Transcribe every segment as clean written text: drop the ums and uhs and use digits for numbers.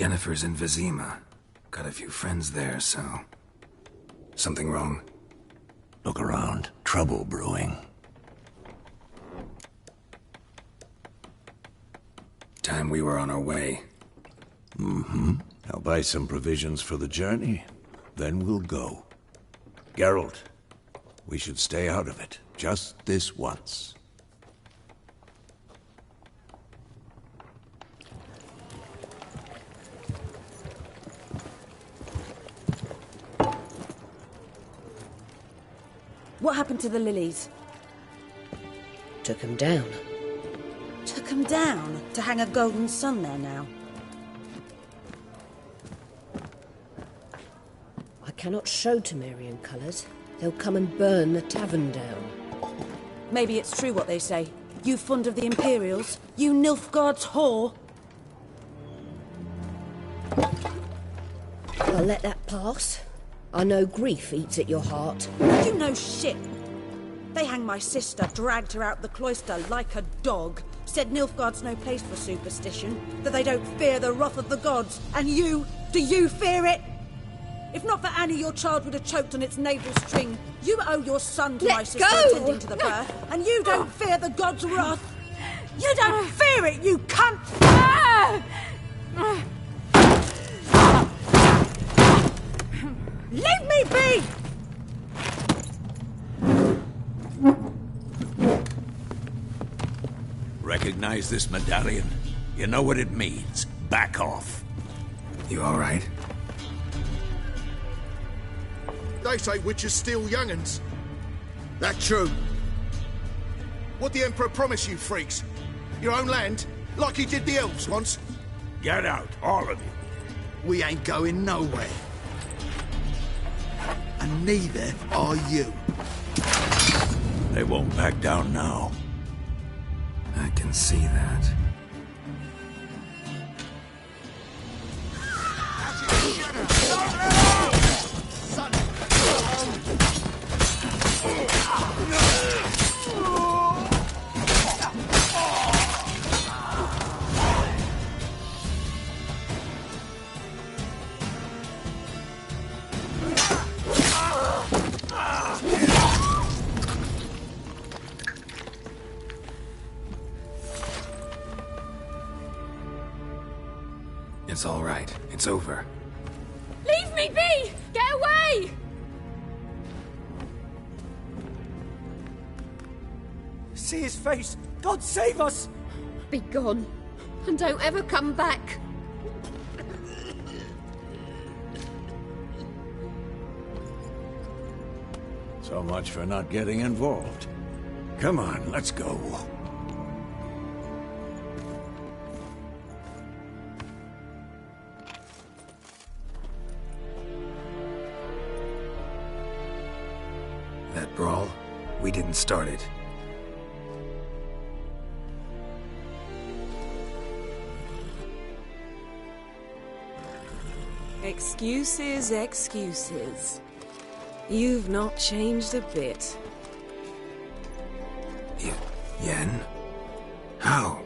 Yennefer's in Vizima. Got a few friends there, so... Something wrong? Look around. Trouble brewing. Time we were on our way. Mm-hmm. I'll buy some provisions for the journey. Then we'll go. Geralt, we should stay out of it. Just this once. What happened to the lilies? Took him down. Took them down to hang a golden sun there now. I cannot show Temerian colours. They'll come and burn the tavern down. Maybe it's true what they say. You fond of the Imperials? You Nilfgaard's whore? I'll let that pass. I know grief eats at your heart. You know shit. They hanged my sister, dragged her out the cloister like a dog. Said Nilfgaard's no place for superstition, that they don't fear the wrath of the gods. And you? Do you fear it? If not for Annie, your child would have choked on its navel string. You owe your son to my sister attending to the birth, and you don't fear the gods' wrath. You don't fear it, you cunt! Leave me be! Recognize this medallion? You know what it means. Back off. You all right? They say witches steal young'uns. That true? What the Emperor promised you freaks? Your own land? Like he did the elves once? Get out, all of you. We ain't going nowhere. And neither are you. They won't back down now. I can see that. It's all right. It's over. Leave me be! Get away! See his face! God save us! Be gone. And don't ever come back. So much for not getting involved. Come on, let's go. That brawl, we didn't start it. Excuses, excuses. You've not changed a bit. Yen? How?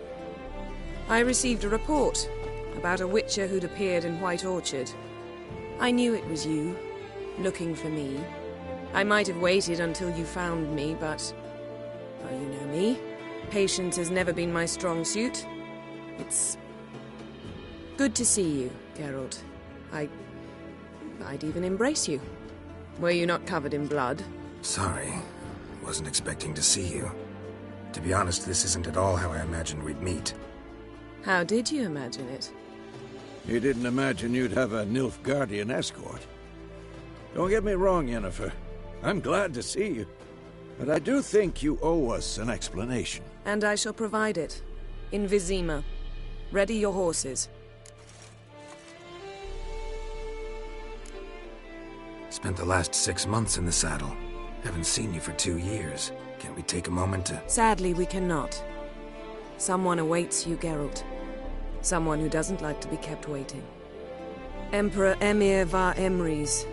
I received a report about a witcher who'd appeared in White Orchard. I knew it was you, looking for me. I might have waited until you found me, but... well, you know me. Patience has never been my strong suit. It's... good to see you, Geralt. I'd even embrace you. Were you not covered in blood? Sorry. Wasn't expecting to see you. To be honest, this isn't at all how I imagined we'd meet. How did you imagine it? You didn't imagine you'd have a Nilfgaardian escort. Don't get me wrong, Yennefer. I'm glad to see you. But I do think you owe us an explanation. And I shall provide it. In Vizima. Ready your horses. Spent the last 6 months in the saddle. Haven't seen you for 2 years. Can't we take a moment to... Sadly, we cannot. Someone awaits you, Geralt. Someone who doesn't like to be kept waiting. Emperor Emhyr var Emreis.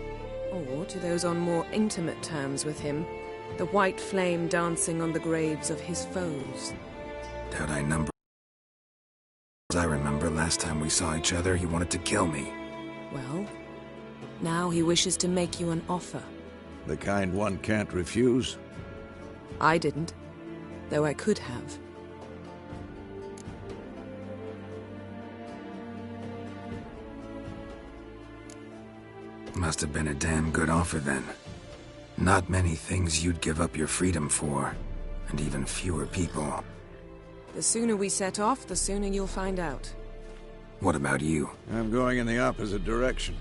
Or, to those on more intimate terms with him, the white flame dancing on the graves of his foes. Doubt I number... I remember last... last time we saw each other, he wanted to kill me. Well, now he wishes to make you an offer. The kind one can't refuse? I didn't, though I could have. Must have been a damn good offer then. Not many things you'd give up your freedom for, and even fewer people. The sooner we set off, the sooner you'll find out. What about you? I'm going in the opposite direction.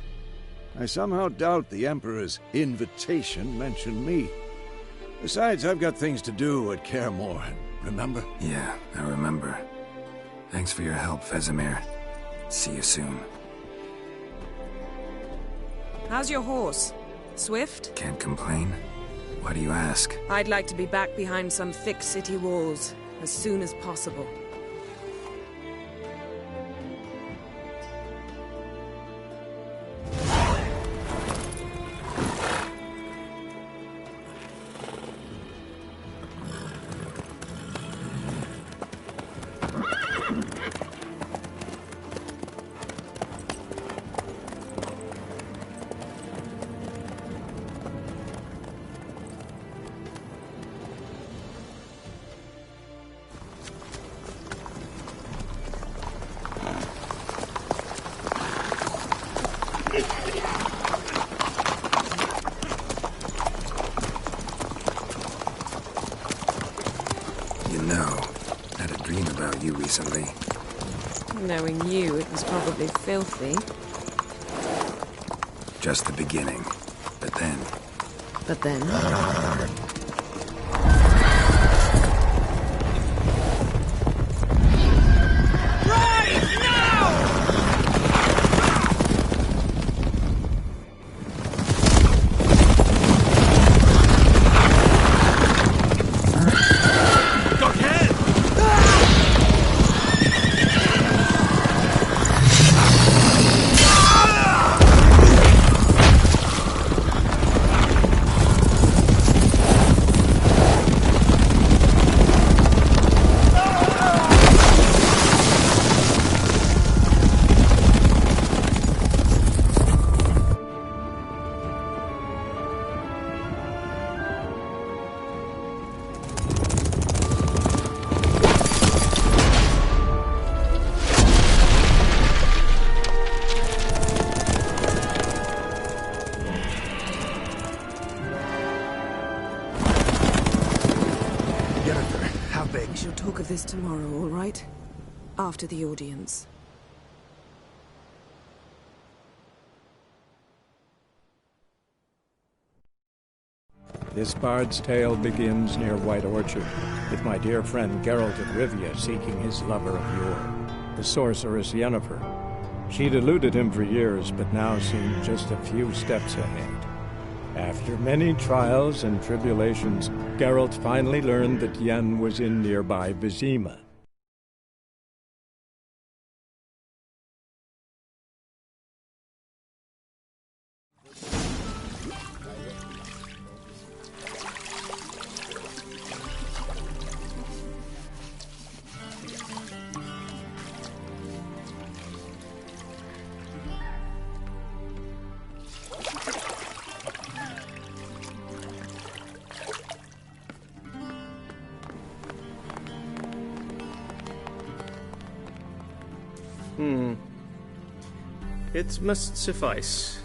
I somehow doubt the Emperor's invitation mentioned me. Besides, I've got things to do at Kaer Morhen, remember? Yeah, I remember. Thanks for your help, Vesemir. See you soon. How's your horse? Swift? Can't complain. Why do you ask? I'd like to be back behind some thick city walls as soon as possible. Recently. Knowing you, it was probably filthy. Just the beginning. But then... But then? This tomorrow, all right? After the audience. This bard's tale begins near White Orchard, with my dear friend Geralt of Rivia seeking his lover of yore, the sorceress Yennefer. She'd eluded him for years, but now seemed just a few steps ahead. After many trials and tribulations, Geralt finally learned that Yen was in nearby Vizima. It must suffice.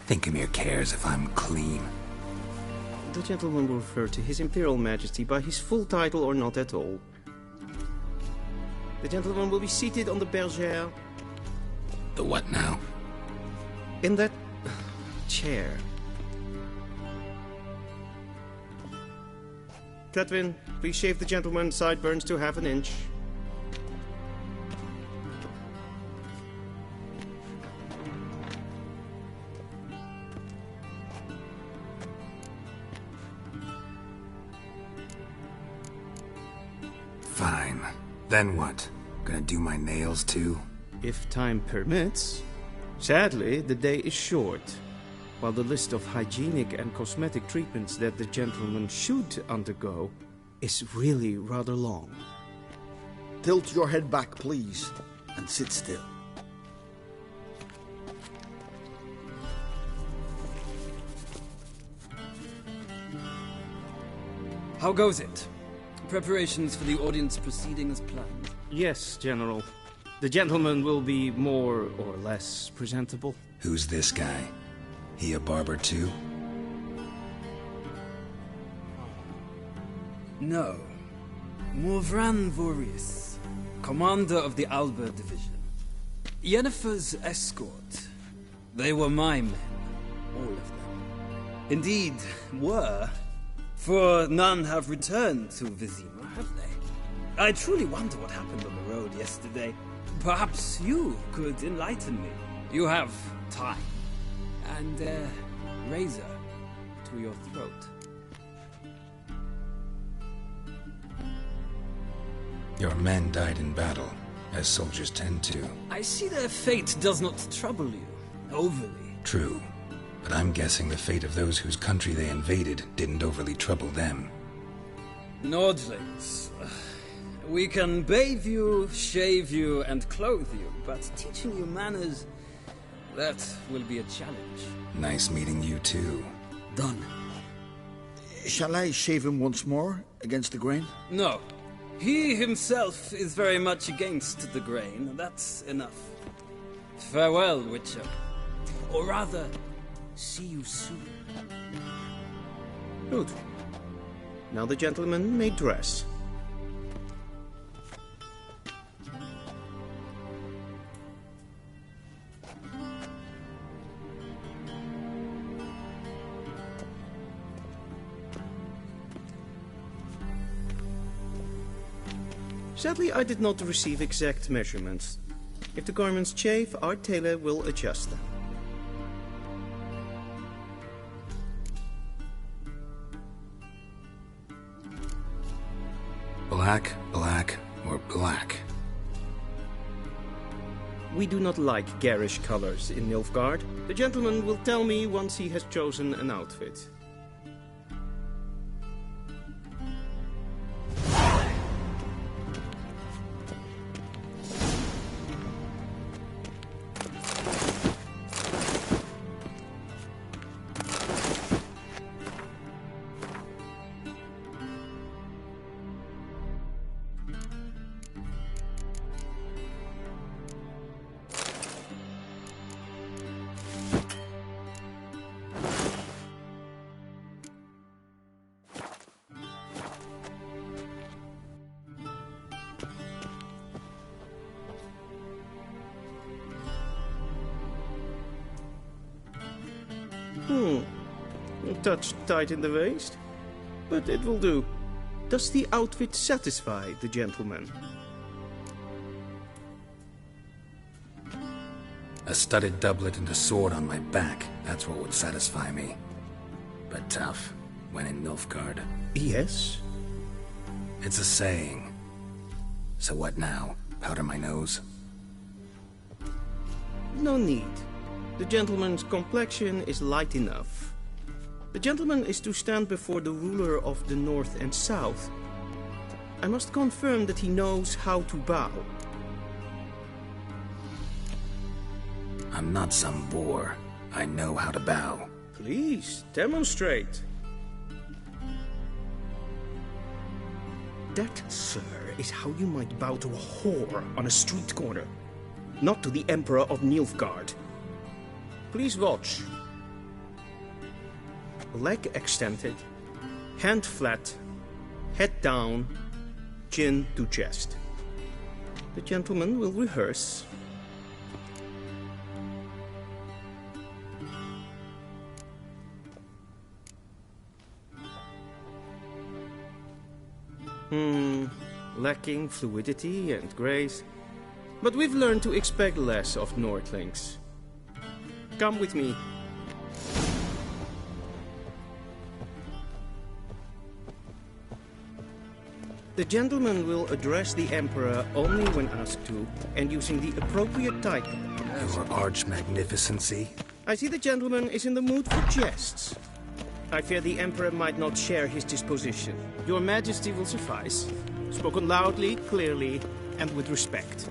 Thinkamir cares if I'm clean. The gentleman will refer to His Imperial Majesty by his full title or not at all. The gentleman will be seated on the bergère. The what now? In that chair. Cletwin, please shave the gentleman's sideburns to 1/2 inch. Fine. Then what? Gonna do my nails too? If time permits. Sadly, the day is short. While the list of hygienic and cosmetic treatments that the gentleman should undergo is really rather long. Tilt your head back, please, and sit still. How goes it? Preparations for the audience proceeding as planned? Yes, General. The gentleman will be more or less presentable. Who's this guy? He a barber too? No. Morvran Vorius, commander of the Alba Division. Yennefer's escort. They were my men, all of them. Indeed, were. For none have returned to Vizima, have they? I truly wonder what happened on the road yesterday. Perhaps you could enlighten me. You have time. And a razor to your throat. Your men died in battle, as soldiers tend to. I see their fate does not trouble you overly. True. But I'm guessing the fate of those whose country they invaded didn't overly trouble them. Nordlings. We can bathe you, shave you, and clothe you, but teaching you manners, that will be a challenge. Nice meeting you too. Done. Shall I shave him once more, against the grain? No. He himself is very much against the grain. That's enough. Farewell, Witcher. Or rather, see you soon. Good. Now the gentleman may dress. Sadly, I did not receive exact measurements. If the garments chafe, our tailor will adjust them. Black, black, or black? We do not like garish colors in Nilfgaard. The gentleman will tell me once he has chosen an outfit. A touch tight in the waist, but it will do. Does the outfit satisfy the gentleman? A studded doublet and a sword on my back, that's what would satisfy me. But tough, when in Nilfgaard. Yes? It's a saying. So what now? Powder my nose? No need. The gentleman's complexion is light enough. The gentleman is to stand before the ruler of the North and South. I must confirm that he knows how to bow. I'm not some boor. I know how to bow. Please, demonstrate. That, sir, is how you might bow to a whore on a street corner. Not to the Emperor of Nilfgaard. Please watch. Leg extended, hand flat, head down, chin to chest. The gentleman will rehearse. Lacking fluidity and grace. But we've learned to expect less of Nordlings. Come with me. The gentleman will address the Emperor only when asked to, and using the appropriate title. Your arch magnificency. I see the gentleman is in the mood for jests. I fear the Emperor might not share his disposition. Your Majesty will suffice. Spoken loudly, clearly, and with respect.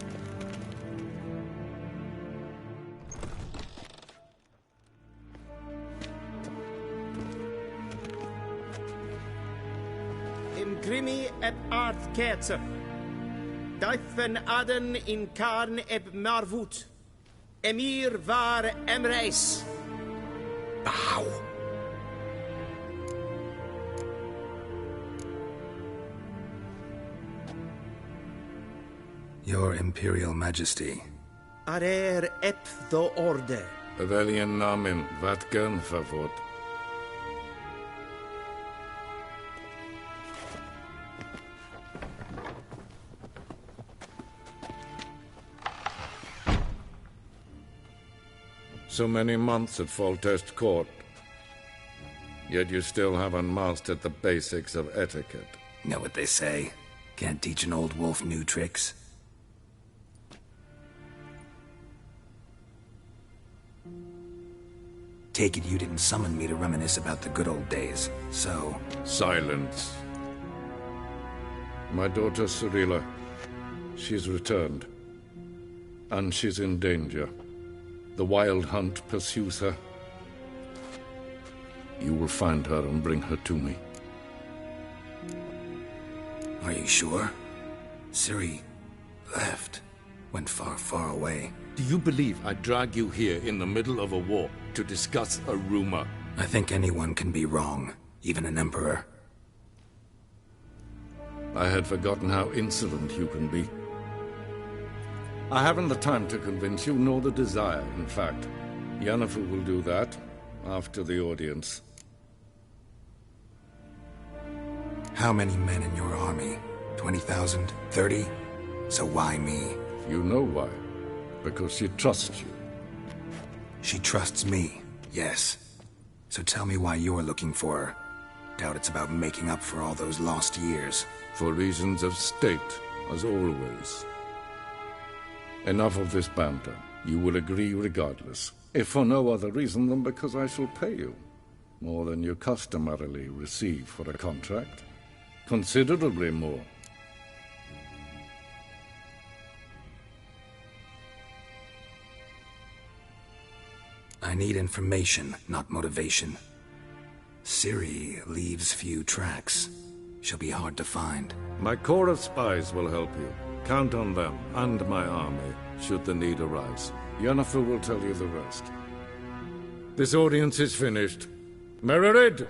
In grimi eb art kerze. Daifen aden in karn eb marvut. Emir var emreis. Bow. Your Imperial Majesty. Arer ep the orde. Veljen namen, vatgen favot. So many months at Foltest Court. Yet you still haven't mastered the basics of etiquette. Know what they say? Can't teach an old wolf new tricks. Take it you didn't summon me to reminisce about the good old days, so... Silence. My daughter Cirilla, she's returned. And she's in danger. The Wild Hunt pursues her. You will find her and bring her to me. Are you sure? Ciri left. Went far, far away. Do you believe I'd drag you here in the middle of a war to discuss a rumor? I think anyone can be wrong, even an emperor. I had forgotten how insolent you can be. I haven't the time to convince you, nor the desire, in fact. Yennefer will do that after the audience. How many men in your army? 20,000? 30? So why me? You know why. Because she trusts you. She trusts me, yes. So tell me why you're looking for her. Doubt it's about making up for all those lost years. For reasons of state, as always. Enough of this banter. You will agree regardless. If for no other reason than because I shall pay you. More than you customarily receive for a contract. Considerably more. I need information, not motivation. Ciri leaves few tracks. She'll be hard to find. My corps of spies will help you. Count on them, and my army, should the need arise. Yennefer will tell you the rest. This audience is finished. Mererid!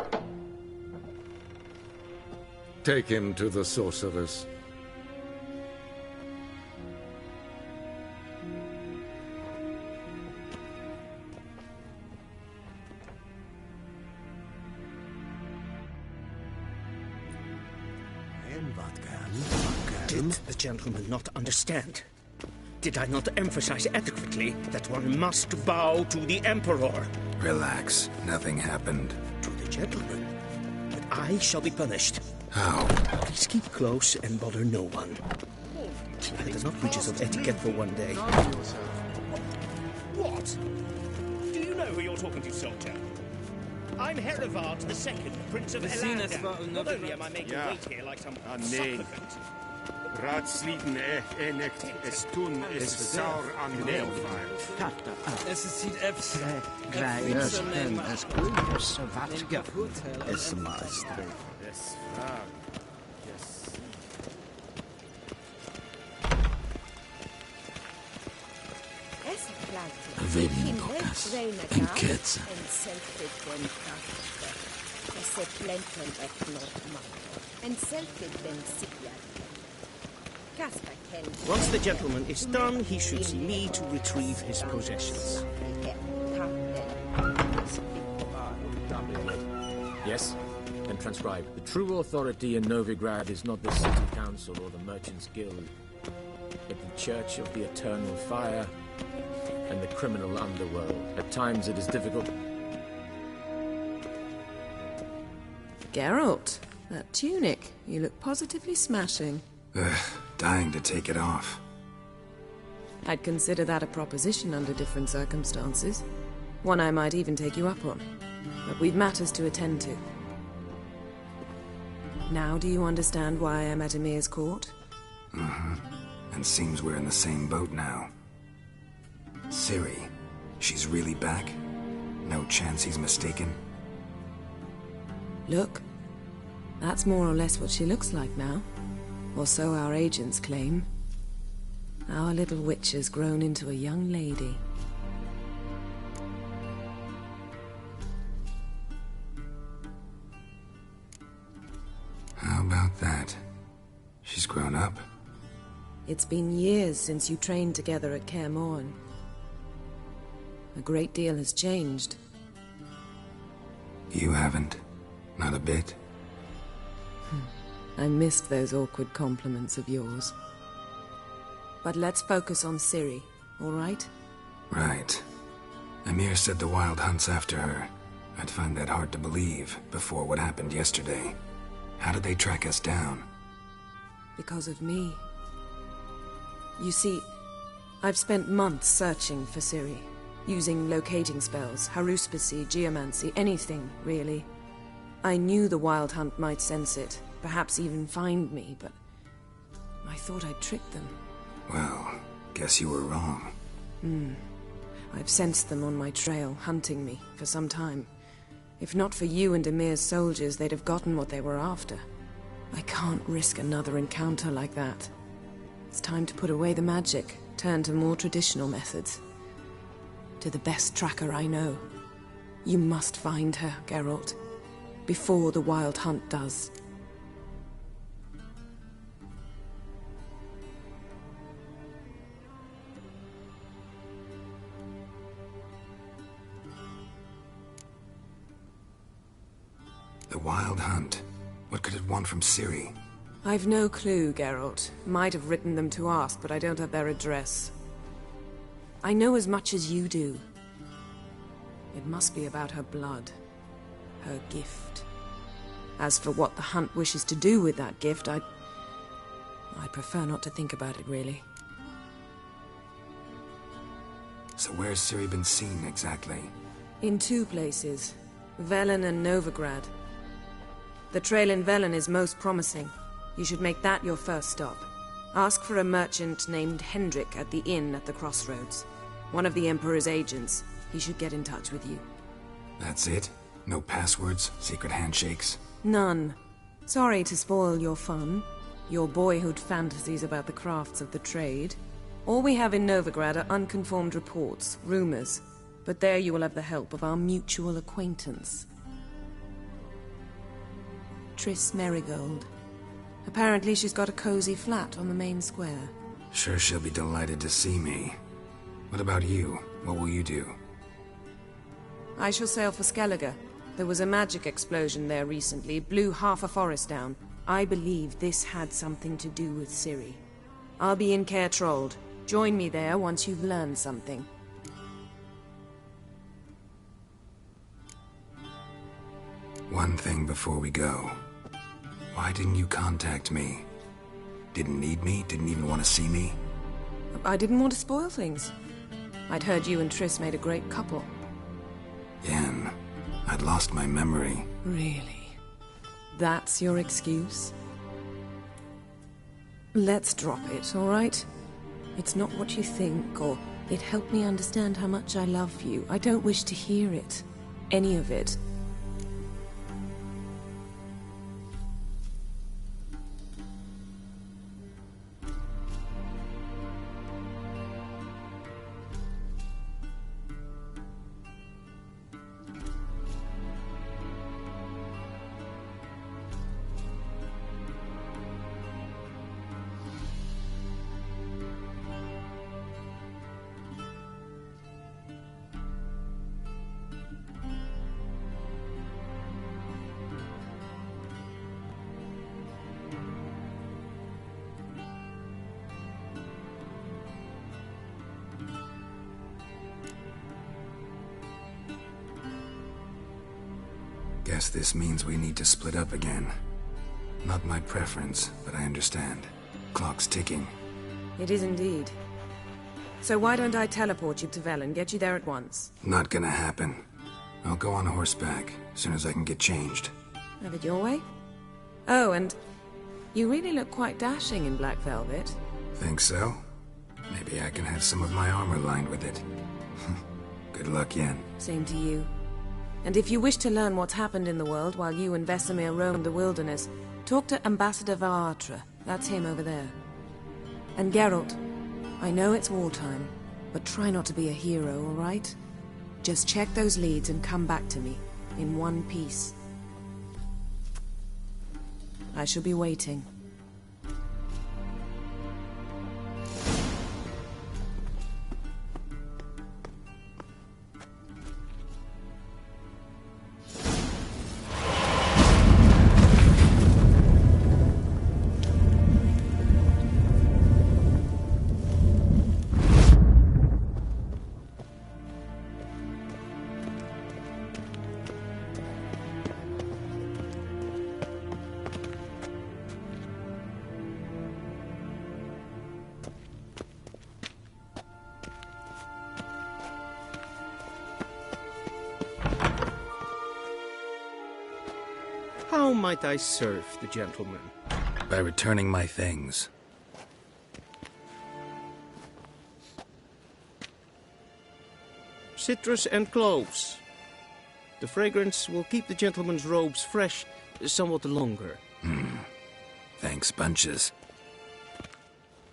Take him to the sorceress. Did the gentleman not understand? Did I not emphasize adequately that one must bow to the Emperor? Relax. Nothing happened. To the gentleman. But I shall be punished. How? Please keep close and bother no one. I had enough breaches of etiquette for one day. What? Do you know who you're talking to, soldier? I'm Herivard II, Prince of Elander. Not only am I making wait here like some supplicant. Raadsliden echt es tun is saur an neelvaart. Es ziet even. Yes, en es goed is wat je is master. Yes, yes. Venincas en Ketze. Once the gentleman is done, he should see me to retrieve his possessions. Yes? Then transcribe. The true authority in Novigrad is not the city council or the merchants' guild, but the Church of the Eternal Fire and the criminal underworld. At times it is difficult. Geralt, that tunic. You look positively smashing. Dying to take it off. I'd consider that a proposition under different circumstances. One I might even take you up on. But we've matters to attend to. Now do you understand why I'm at Ymir's court? Mm-hmm. And seems we're in the same boat now. Ciri, she's really back? No chance he's mistaken? Look, that's more or less what she looks like now. Or so our agents claim. Our little witch has grown into a young lady. How about that? She's grown up? It's been years since you trained together at Kaer Morhen. A great deal has changed. You haven't? Not a bit? I missed those awkward compliments of yours. But let's focus on Ciri, all right? Right. Ymir said the Wild Hunt's after her. I'd find that hard to believe before what happened yesterday. How did they track us down? Because of me. You see, I've spent months searching for Ciri, using locating spells, haruspicy, geomancy, anything, really. I knew the Wild Hunt might sense it, perhaps even find me, but I thought I'd tricked them. Well, guess you were wrong. I've sensed them on my trail, hunting me, for some time. If not for you and Ymir's soldiers, they'd have gotten what they were after. I can't risk another encounter like that. It's time to put away the magic, turn to more traditional methods. To the best tracker I know. You must find her, Geralt. Before the Wild Hunt does. The Wild Hunt. What could it want from Ciri? I've no clue, Geralt. Might have written them to ask, but I don't have their address. I know as much as you do. It must be about her blood. Her gift. As for what the Hunt wishes to do with that gift, I prefer not to think about it, really. So where's Ciri been seen, exactly? In two places. Velen and Novigrad. The trail in Velen is most promising. You should make that your first stop. Ask for a merchant named Hendrik at the inn at the crossroads. One of the Emperor's agents. He should get in touch with you. That's it? No passwords? Secret handshakes? None. Sorry to spoil your fun. Your boyhood fantasies about the crafts of the trade. All we have in Novigrad are unconfirmed reports, rumors. But there you will have the help of our mutual acquaintance. Triss Merigold. Apparently she's got a cozy flat on the main square. Sure she'll be delighted to see me. What about you? What will you do? I shall sail for Skellige. There was a magic explosion there recently, blew half a forest down. I believe this had something to do with Ciri. I'll be in Caer Trolde. Join me there once you've learned something. One thing before we go. Why didn't you contact me? Didn't need me? Didn't even want to see me? I didn't want to spoil things. I'd heard you and Triss made a great couple. Yen, I'd lost my memory. Really? That's your excuse? Let's drop it, all right? It's not what you think, or it helped me understand how much I love you. I don't wish to hear it. Any of it. Guess this means we need to split up again. Not my preference, but I understand. Clock's ticking. It is indeed. So why don't I teleport you to Velen, get you there at once? Not gonna happen. I'll go on horseback, as soon as I can get changed. Have it your way? Oh, and you really look quite dashing in black velvet. Think so? Maybe I can have some of my armor lined with it. Good luck, Yen. Same to you. And if you wish to learn what's happened in the world while you and Vesemir roamed the wilderness, talk to Ambassador Varatra. That's him over there. And Geralt, I know it's wartime, but try not to be a hero, all right? Just check those leads and come back to me, in one piece. I shall be waiting. How might I serve the gentleman? By returning my things. Citrus and cloves. The fragrance will keep the gentleman's robes fresh somewhat longer. Thanks, bunches.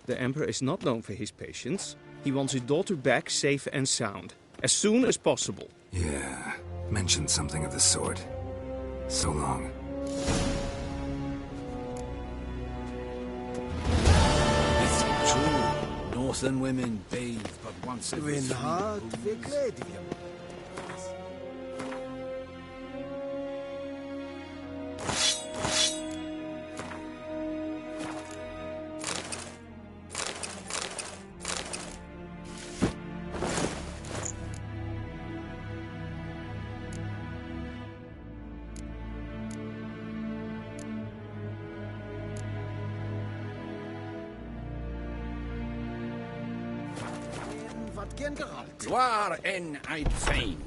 The Emperor is not known for his patience. He wants his daughter back safe and sound, as soon as possible. Yeah, mentioned something of the sort. So long. It's true. Northern women bathe but once every 3 moons. Gloire en Eid Fein.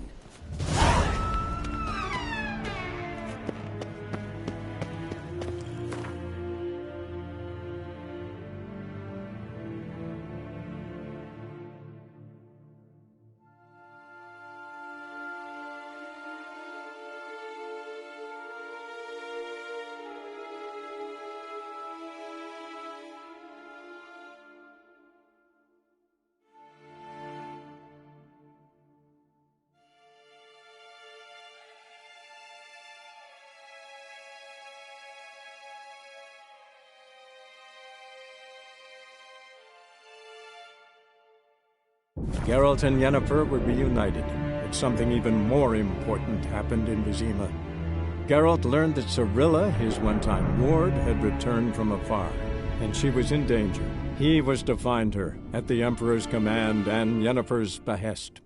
Geralt and Yennefer were reunited, but something even more important happened in Vizima. Geralt learned that Cirilla, his one-time ward, had returned from afar, and she was in danger. He was to find her, at the Emperor's command and Yennefer's behest.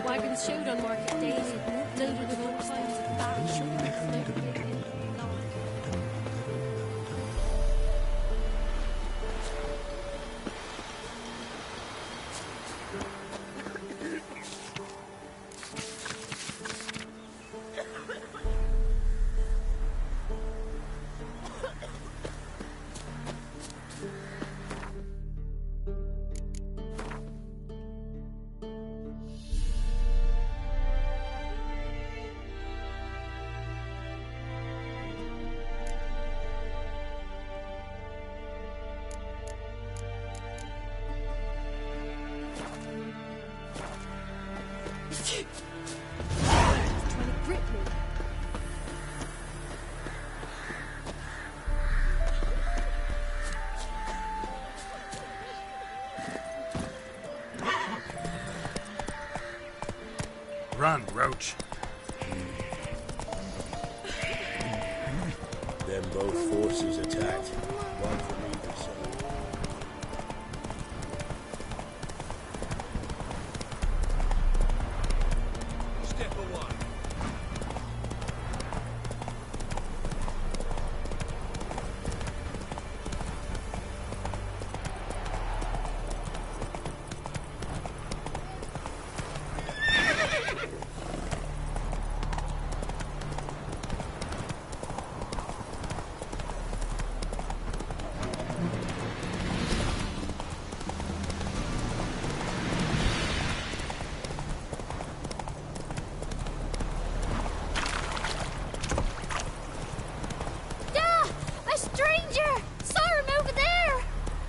Wagons showed on market days, loaded with all kinds of bad sugar. Run, Roach. Then both forces attacked. One from either side. Step away.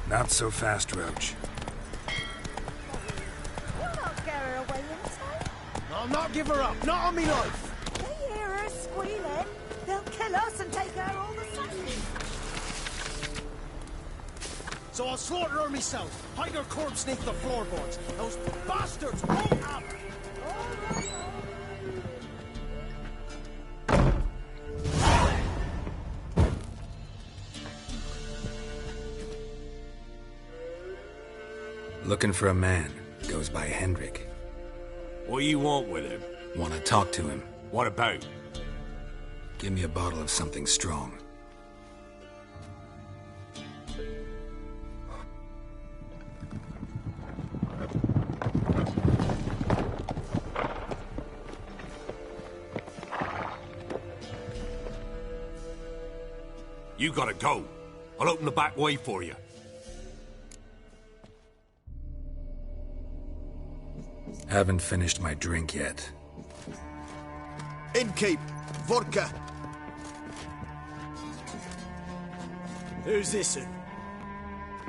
Not so fast, Roach. You'll not get her away in time. I'll not give her up. Not on me life. They hear her squealing. They'll kill us and take her all the same. So I'll slaughter her myself. Hide her corpse neath the floorboards. Those bastards won't have her. Looking for a man. Goes by Hendrik. What do you want with him? Want to talk to him. What about? Give me a bottle of something strong. You gotta go. I'll open the back way for you. Haven't finished my drink yet. Innkeep, vodka. Who's this?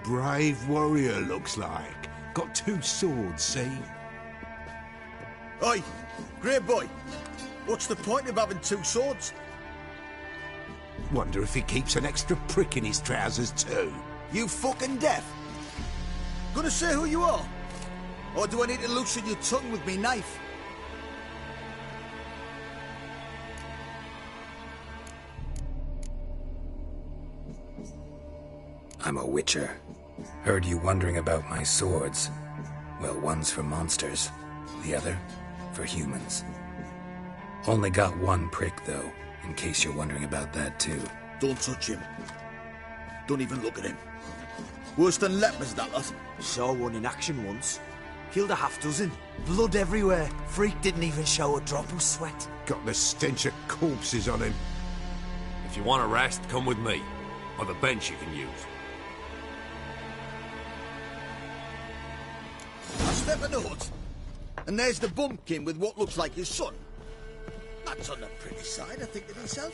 Brave warrior, looks like. Got 2 swords, see? Oi, great boy. What's the point of having 2 swords? Wonder if he keeps an extra prick in his trousers too. You fucking deaf? Gonna say who you are? Or do I need to loosen your tongue with me knife? I'm a witcher. Heard you wondering about my swords. Well, one's for monsters, the other for humans. Only got 1 prick, though, in case you're wondering about that, too. Don't touch him. Don't even look at him. Worse than lepers, that lot. Saw one in action once. Killed a half-dozen. Blood everywhere. Freak didn't even show a drop of sweat. Got the stench of corpses on him. If you want a rest, come with me. Or the bench you can use. I step in the hut. And there's the bumpkin with what looks like his son. That's on the pretty side, I think to myself.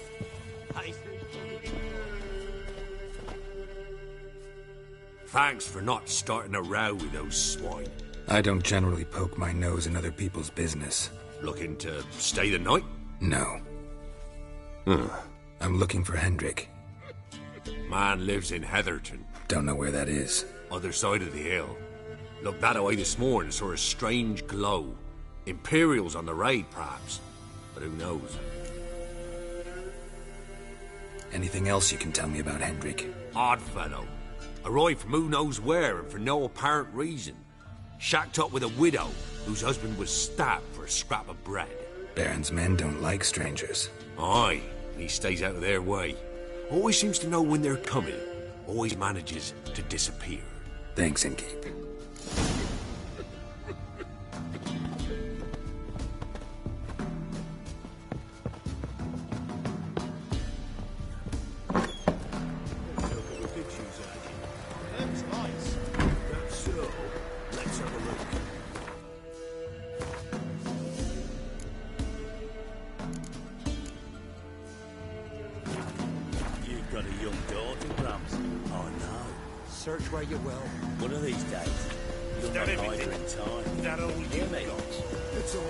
Thanks for not starting a row with those swine. I don't generally poke my nose in other people's business. Looking to stay the night? No. I'm looking for Hendrik. Man lives in Heatherton. Don't know where that is. Other side of the hill. Looked that away this morning, saw a strange glow. Imperials on the raid, perhaps. But who knows? Anything else you can tell me about Hendrik? Odd fellow. Arrived from who knows where and for no apparent reason. shacked up with a widow whose husband was stabbed for a scrap of bread. Baron's men don't like strangers. Aye, he stays out of their way. Always seems to know when they're coming. Always manages to disappear. Thanks, Innkeep. Search where you will. One of these days, you'll not hide her in time. That all you got. It's all.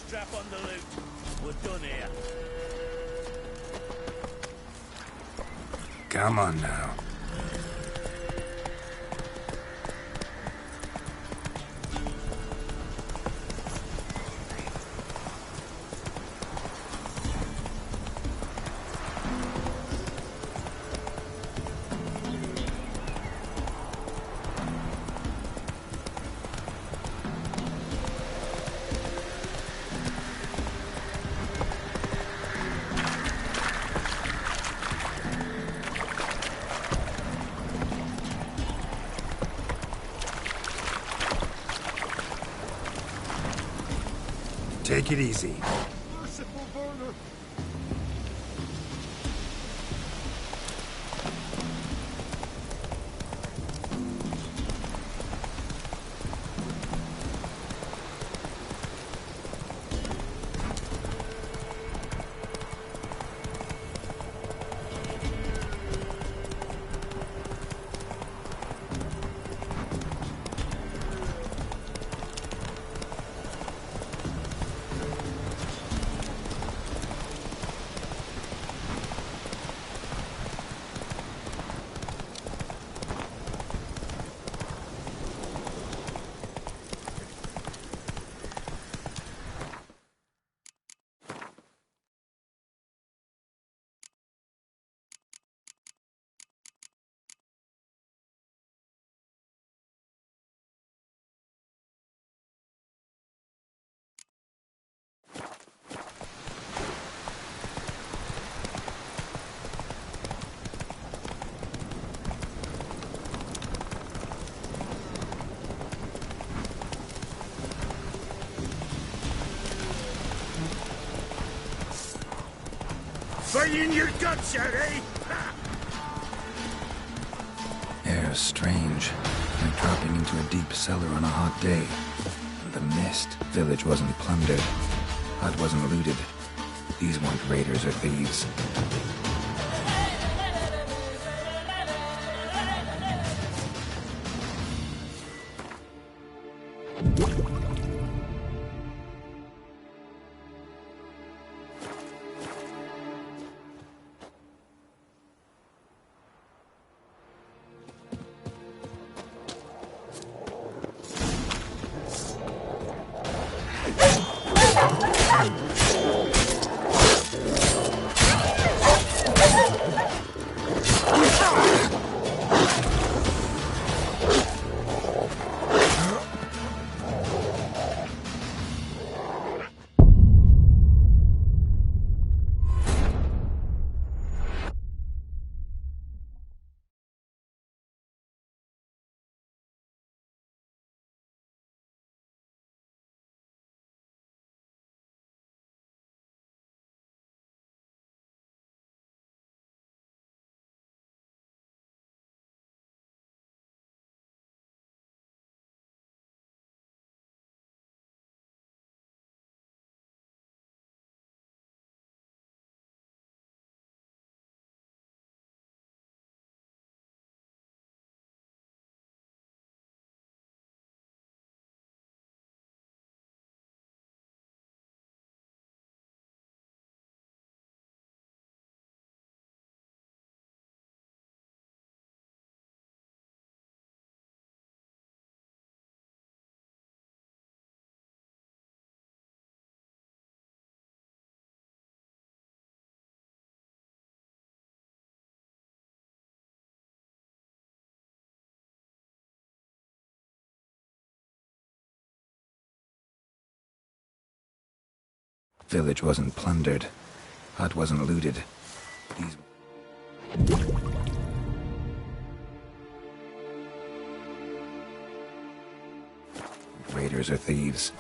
Strap on the loot. We're done here. Come on now. Take it easy. Merciful burner. Fighting your guts out, eh? Air's strange, like dropping into a deep cellar on a hot day. The mist. Village wasn't plundered. Hut wasn't looted. These weren't raiders or thieves. Village wasn't plundered. Hut wasn't looted. These... Raiders are thieves.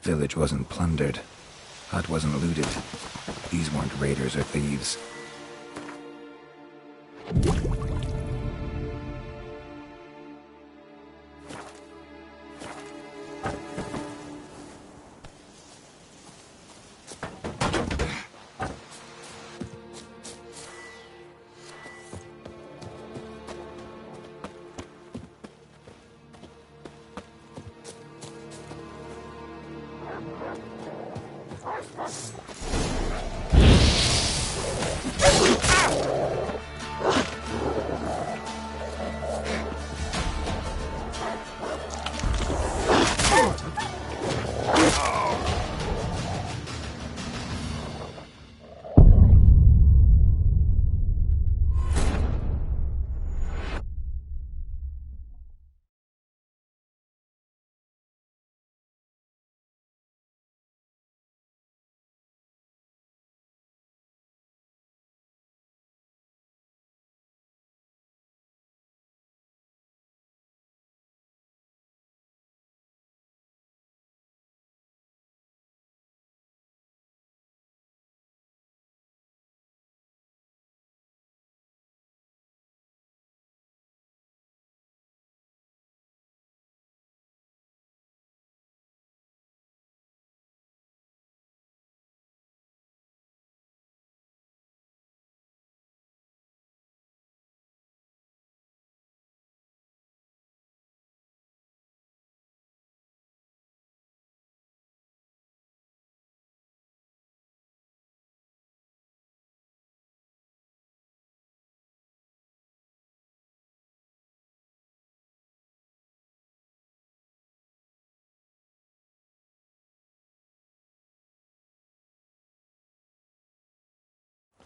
Village wasn't plundered. Hut wasn't looted. These weren't raiders or thieves.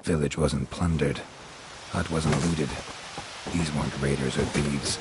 Village wasn't plundered. Hut wasn't looted. These weren't raiders or thieves.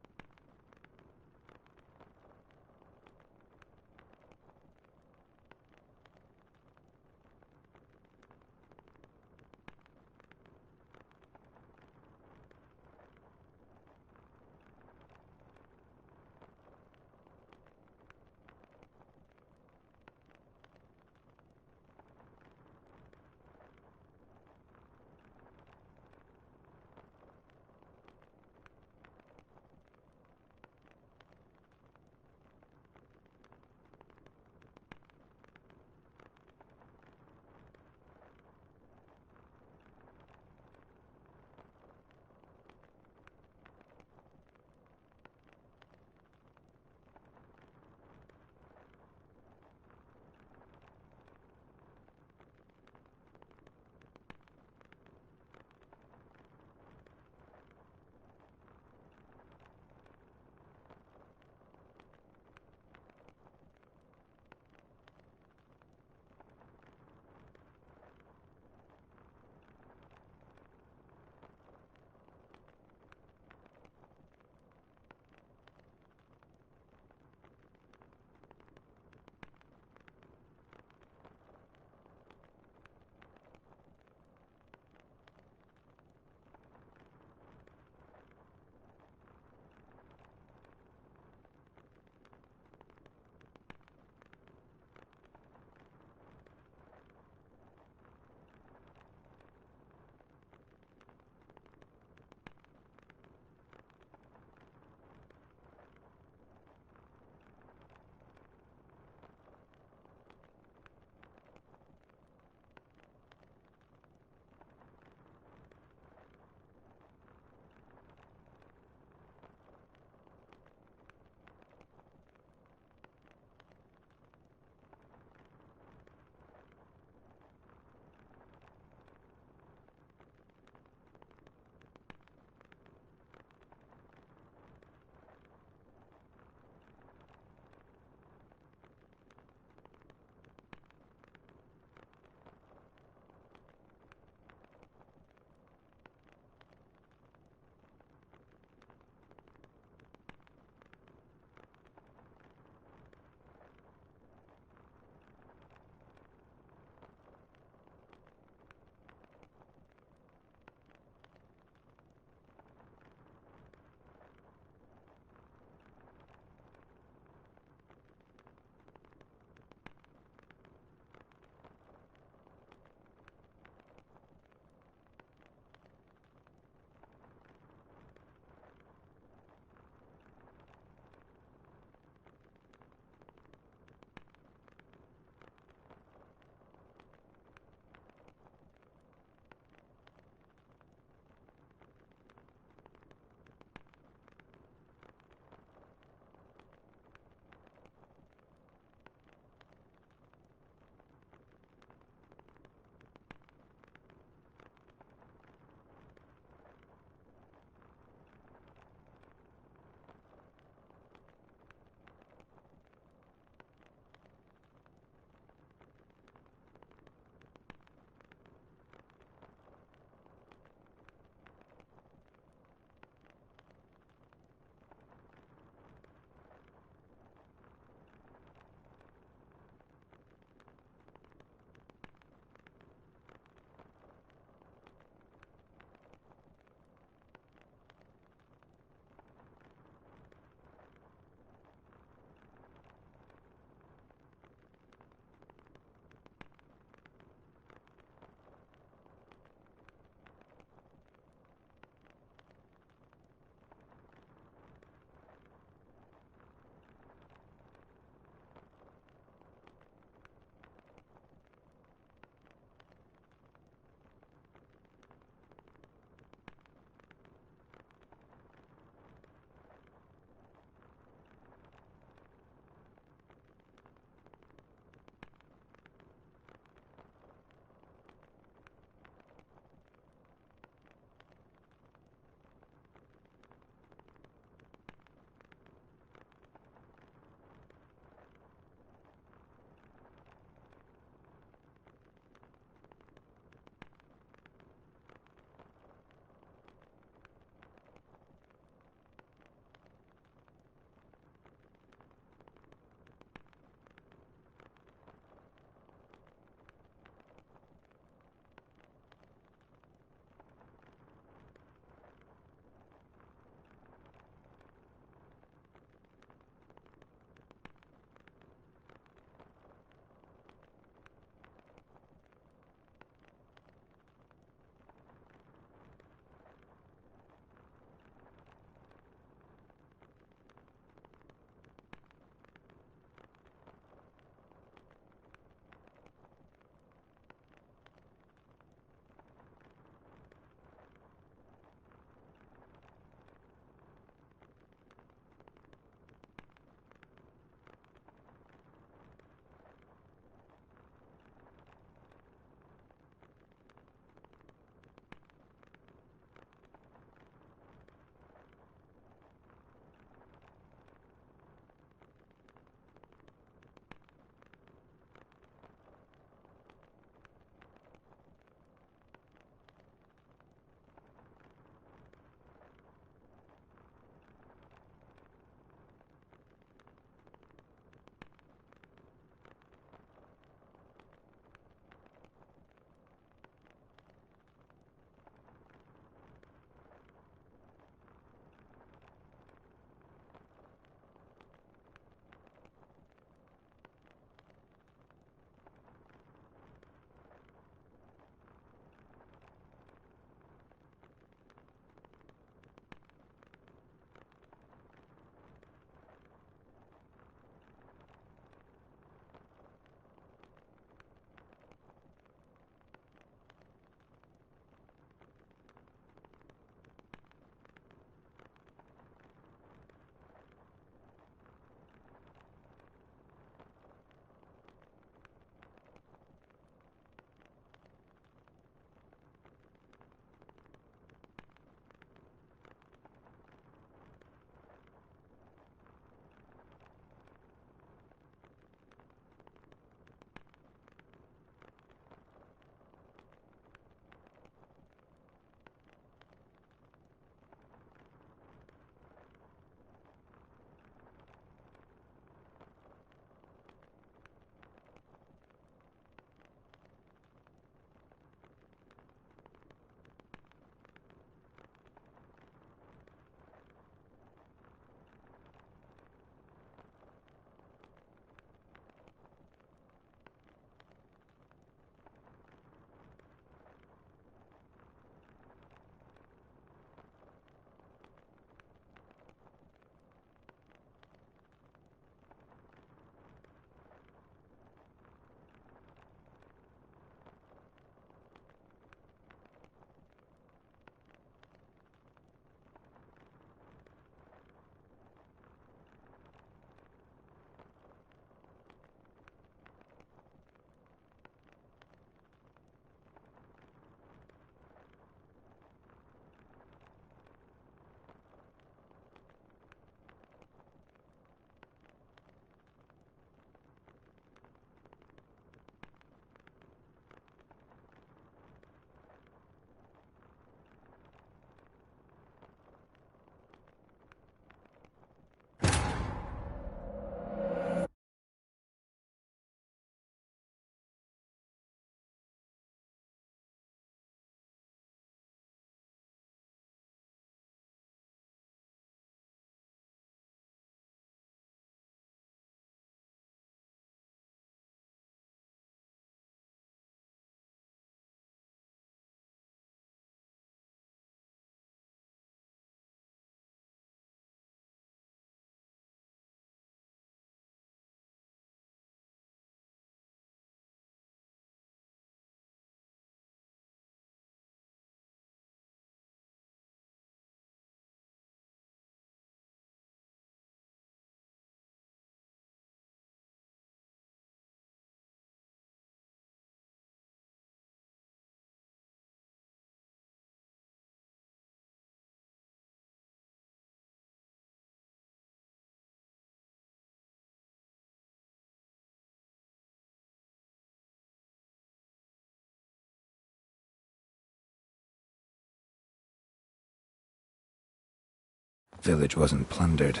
Village wasn't plundered.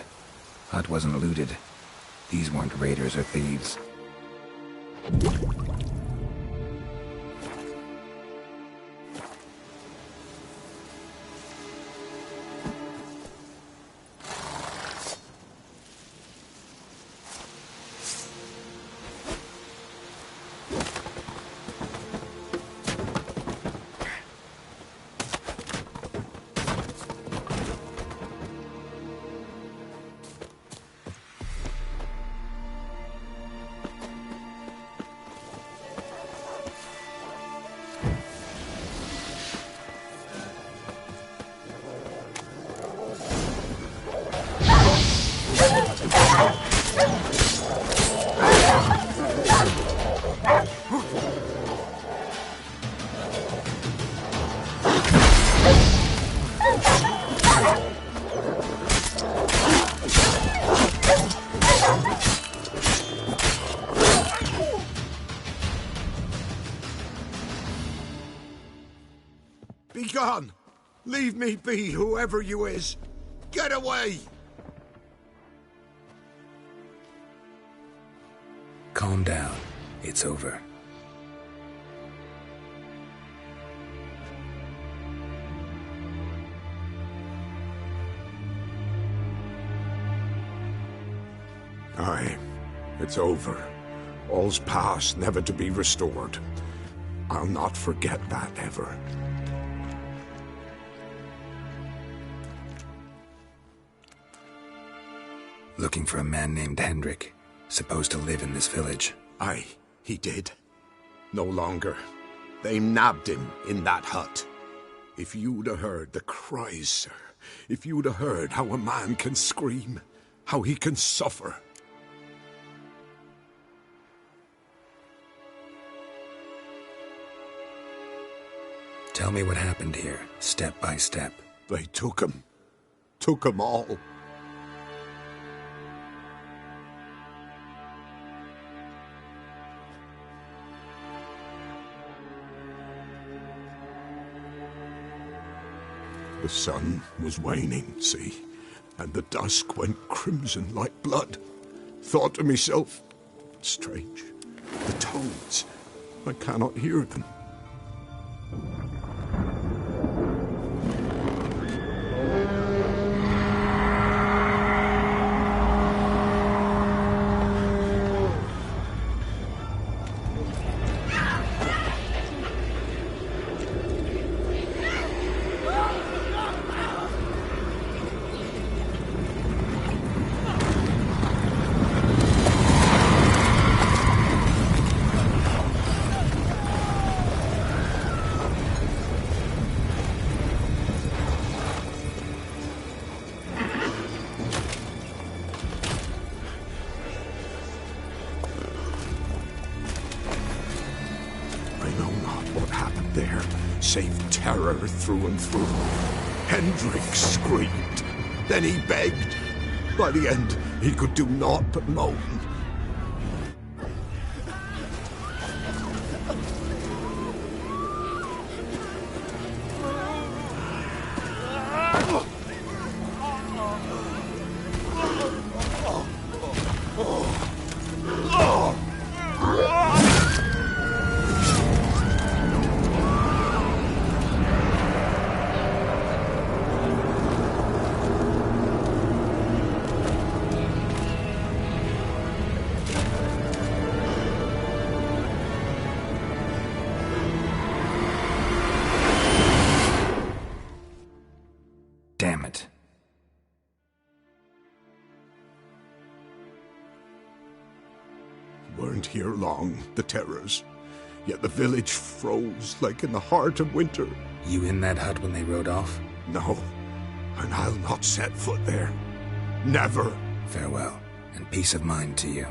Hut wasn't looted. These weren't raiders or thieves. Be gone! Leave me be, whoever you is! Get away! Calm down. It's over. Aye, it's over. All's past, never to be restored. I'll not forget that ever. Looking for a man named Hendrik, supposed to live in this village. Aye, he did. No longer. They nabbed him in that hut. If you'd have heard the cries, sir, if you'd have heard how a man can scream, how he can suffer. Tell me what happened here, step by step. They took him. Took him all. The sun was waning, see, and the dusk went crimson like blood. Thought to myself, strange, the toads, I cannot hear them. Save terror through and through. Hendrik screamed. Then he begged. By the end, he could do naught but moan. Damn it. Weren't here long, the terrors. Yet the village froze like in the heart of winter. You in that hut when they rode off? No, and I'll not set foot there. Never. Farewell, and peace of mind to you.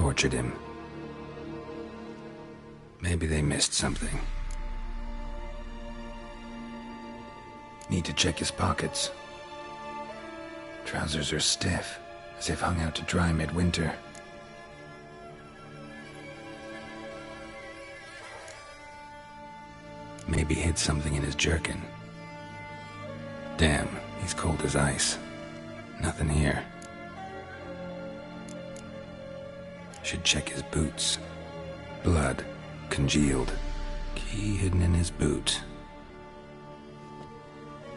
tortured him. Maybe they missed something. Need to check his pockets. Trousers are stiff, as if hung out to dry midwinter. Maybe hid something in his jerkin. Damn, he's cold as ice. Nothing here. Should check his boots. Blood, congealed. Key hidden in his boot.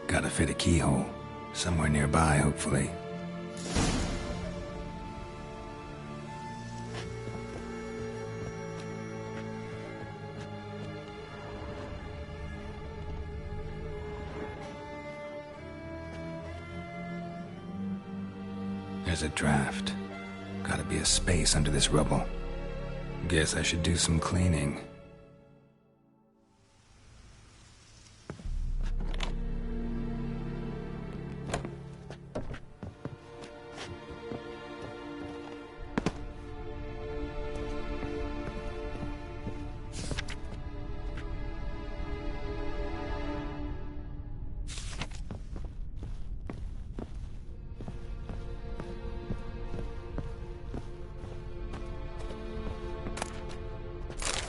Gotta fit a keyhole. Somewhere nearby, hopefully. There's a draft. Gotta be a space under this rubble. Guess I should do some cleaning.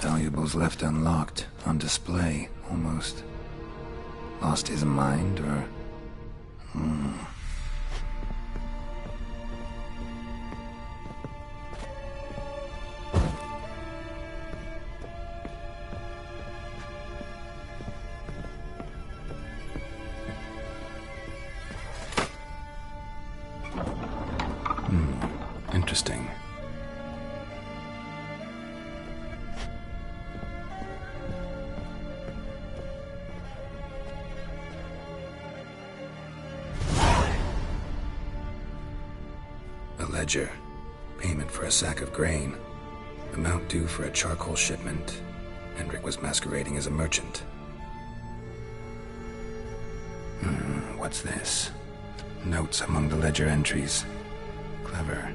Valuables left unlocked, on display, almost. Lost his mind, or... Interesting. Ledger. Payment for a sack of grain. Amount due for a charcoal shipment. Hendrik was masquerading as a merchant. What's this? Notes among the ledger entries. Clever.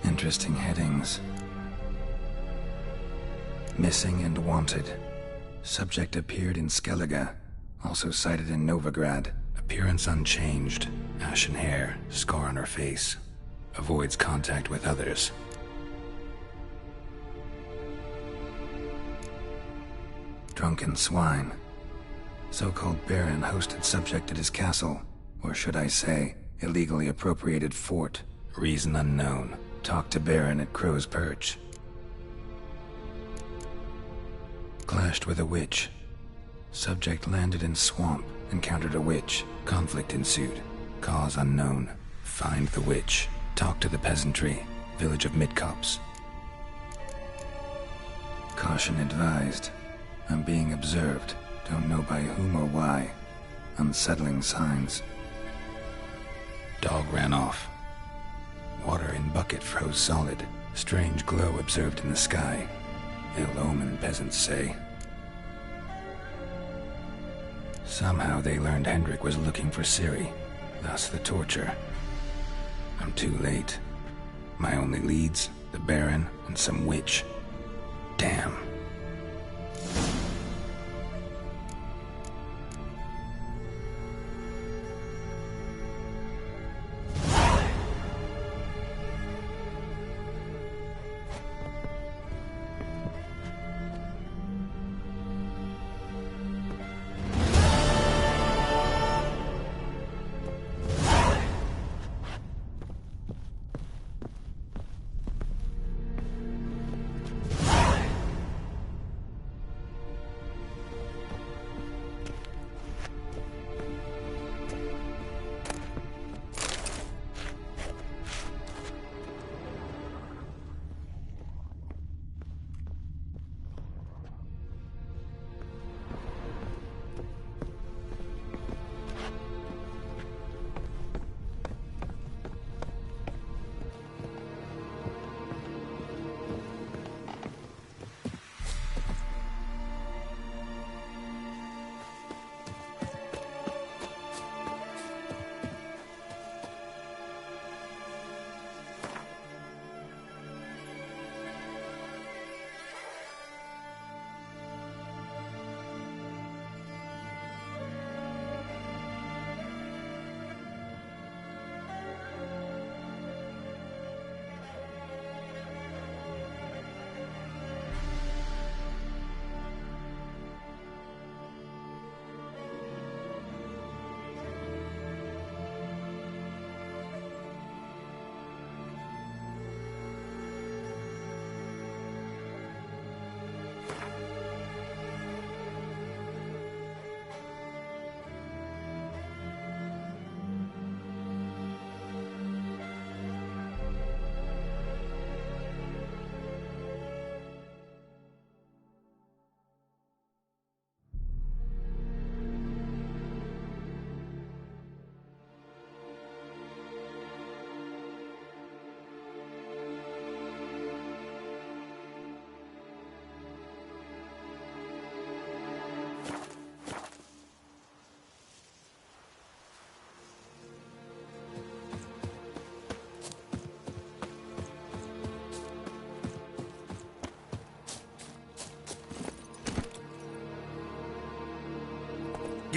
Interesting headings. Missing and wanted. Subject appeared in Skellige. Also sighted in Novigrad. Appearance unchanged. Ashen hair, scar on her face. Avoids contact with others. Drunken swine. So-called Baron hosted subject at his castle. Or should I say, illegally appropriated fort. Reason unknown. Talked to Baron at Crow's Perch. Clashed with a witch. Subject landed in swamp, encountered a witch. Conflict ensued. Cause unknown. Find the witch. Talk to the peasantry. Village of Midcopse. Caution advised. I'm being observed. Don't know by whom or why. Unsettling signs. Dog ran off. Water in bucket froze solid. Strange glow observed in the sky. Ill omen, peasants say. Somehow they learned Hendrik was looking for Ciri, thus the torture. I'm too late. My only leads, the Baron and some witch. Damn.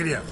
Giddy up.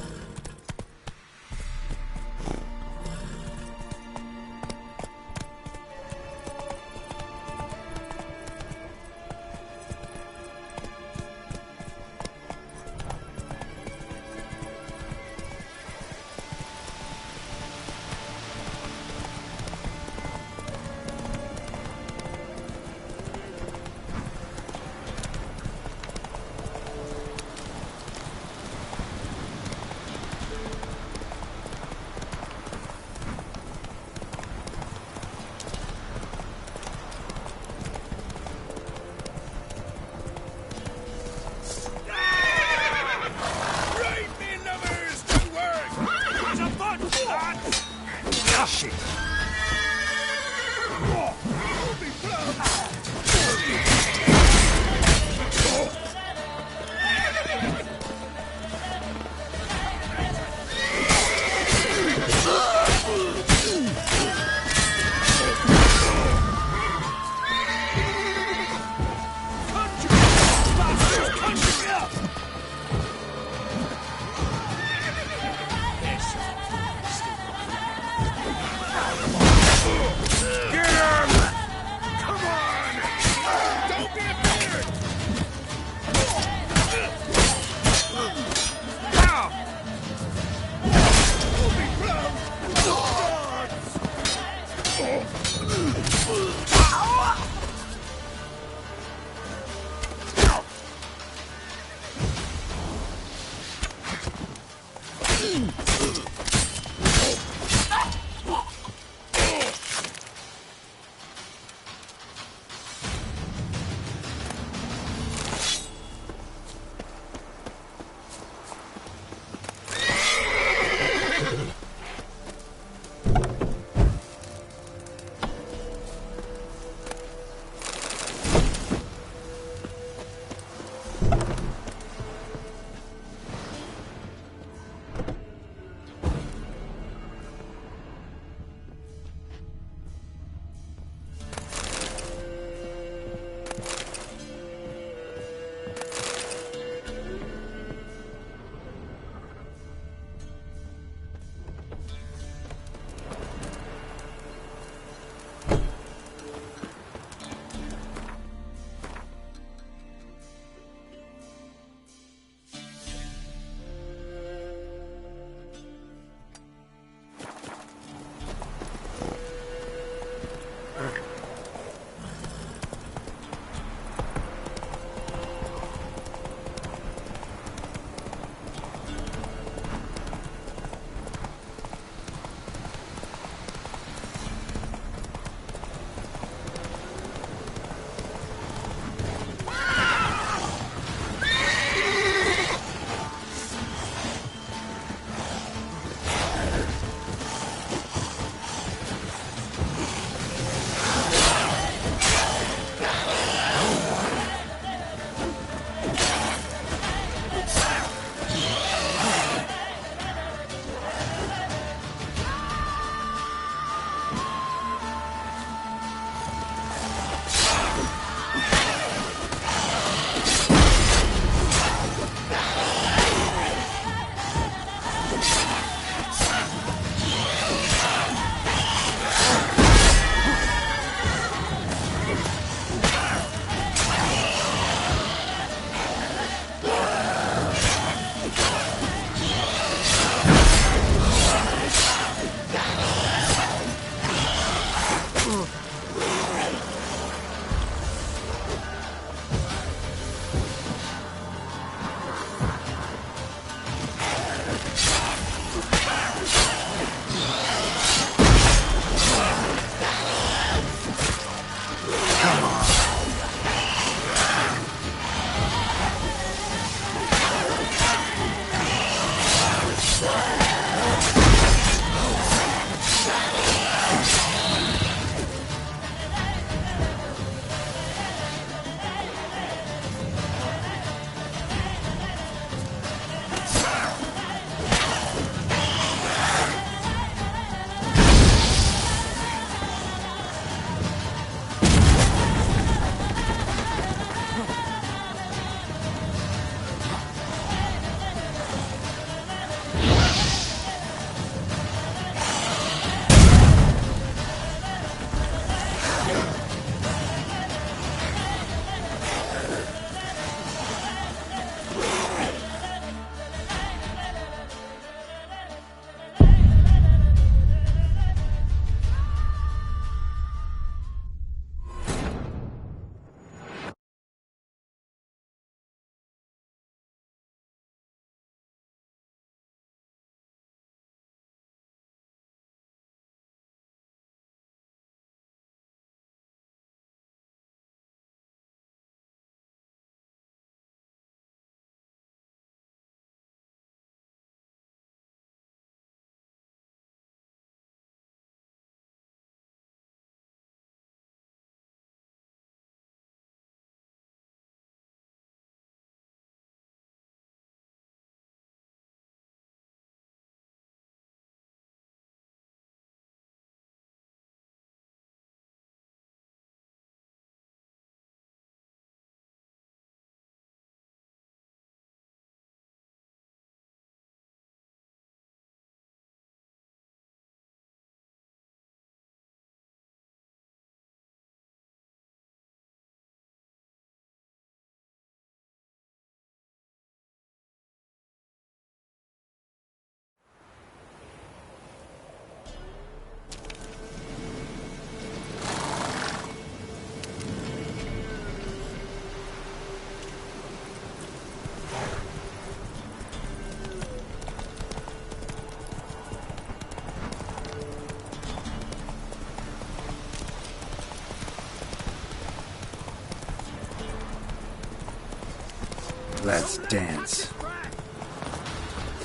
let's dance.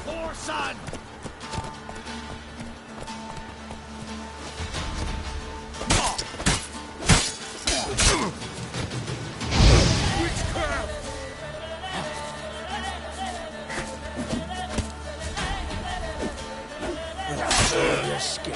Poor son! Your skin.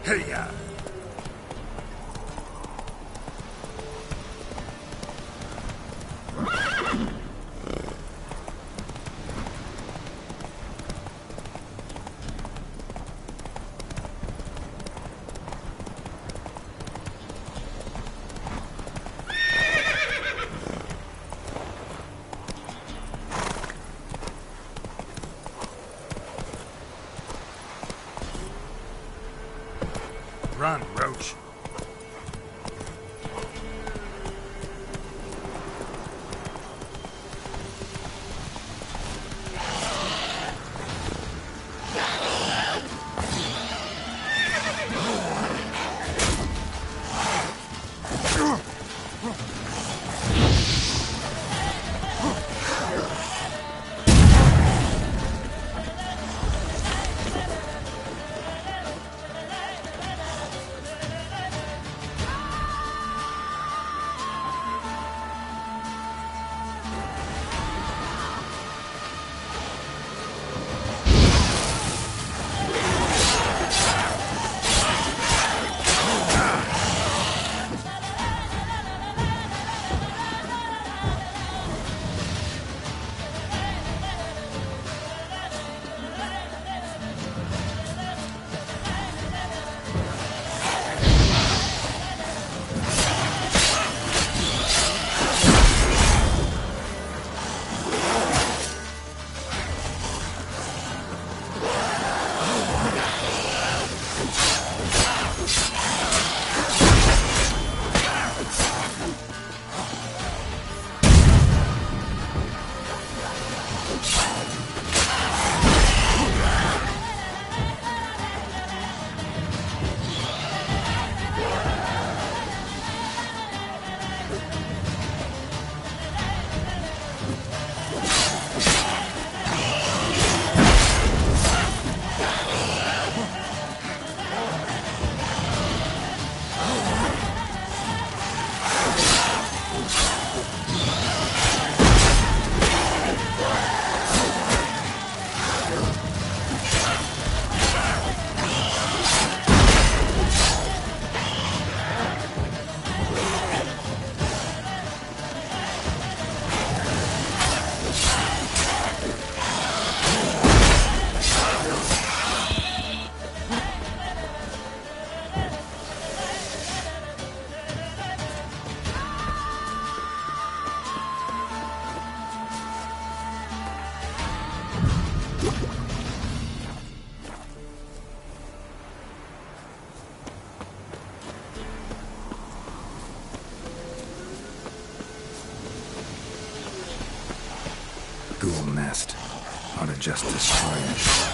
Hey-ya! Run, Roach. nest, not a justice shrine.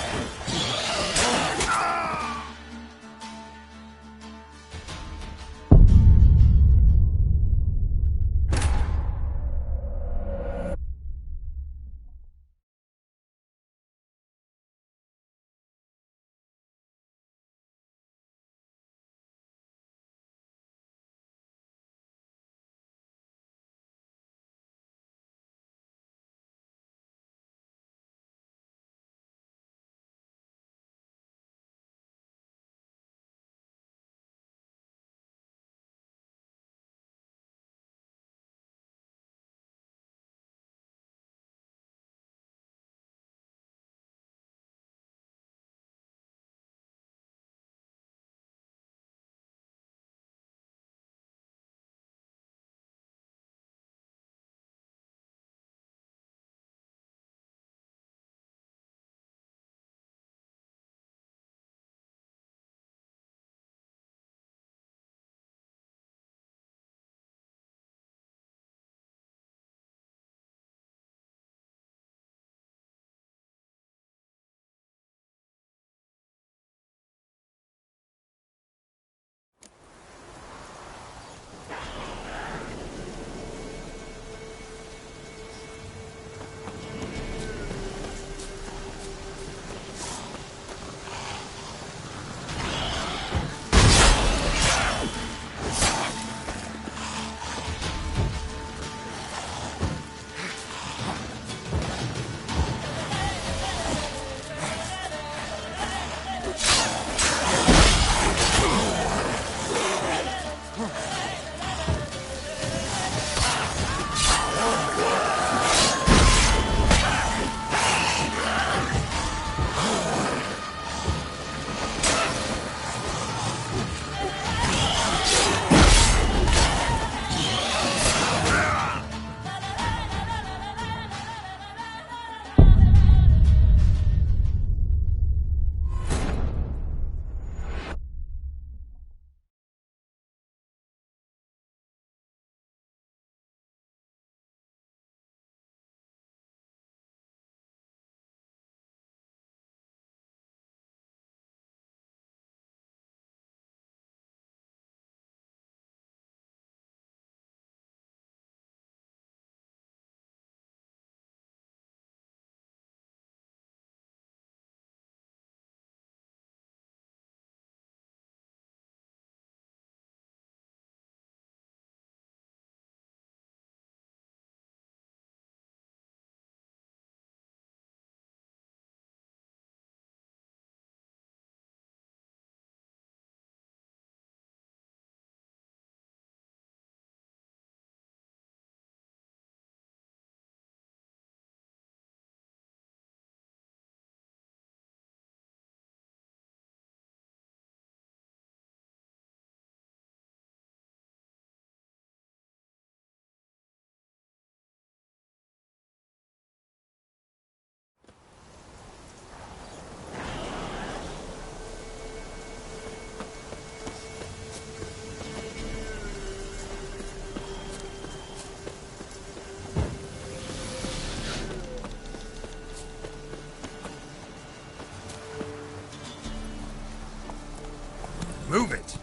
Move it!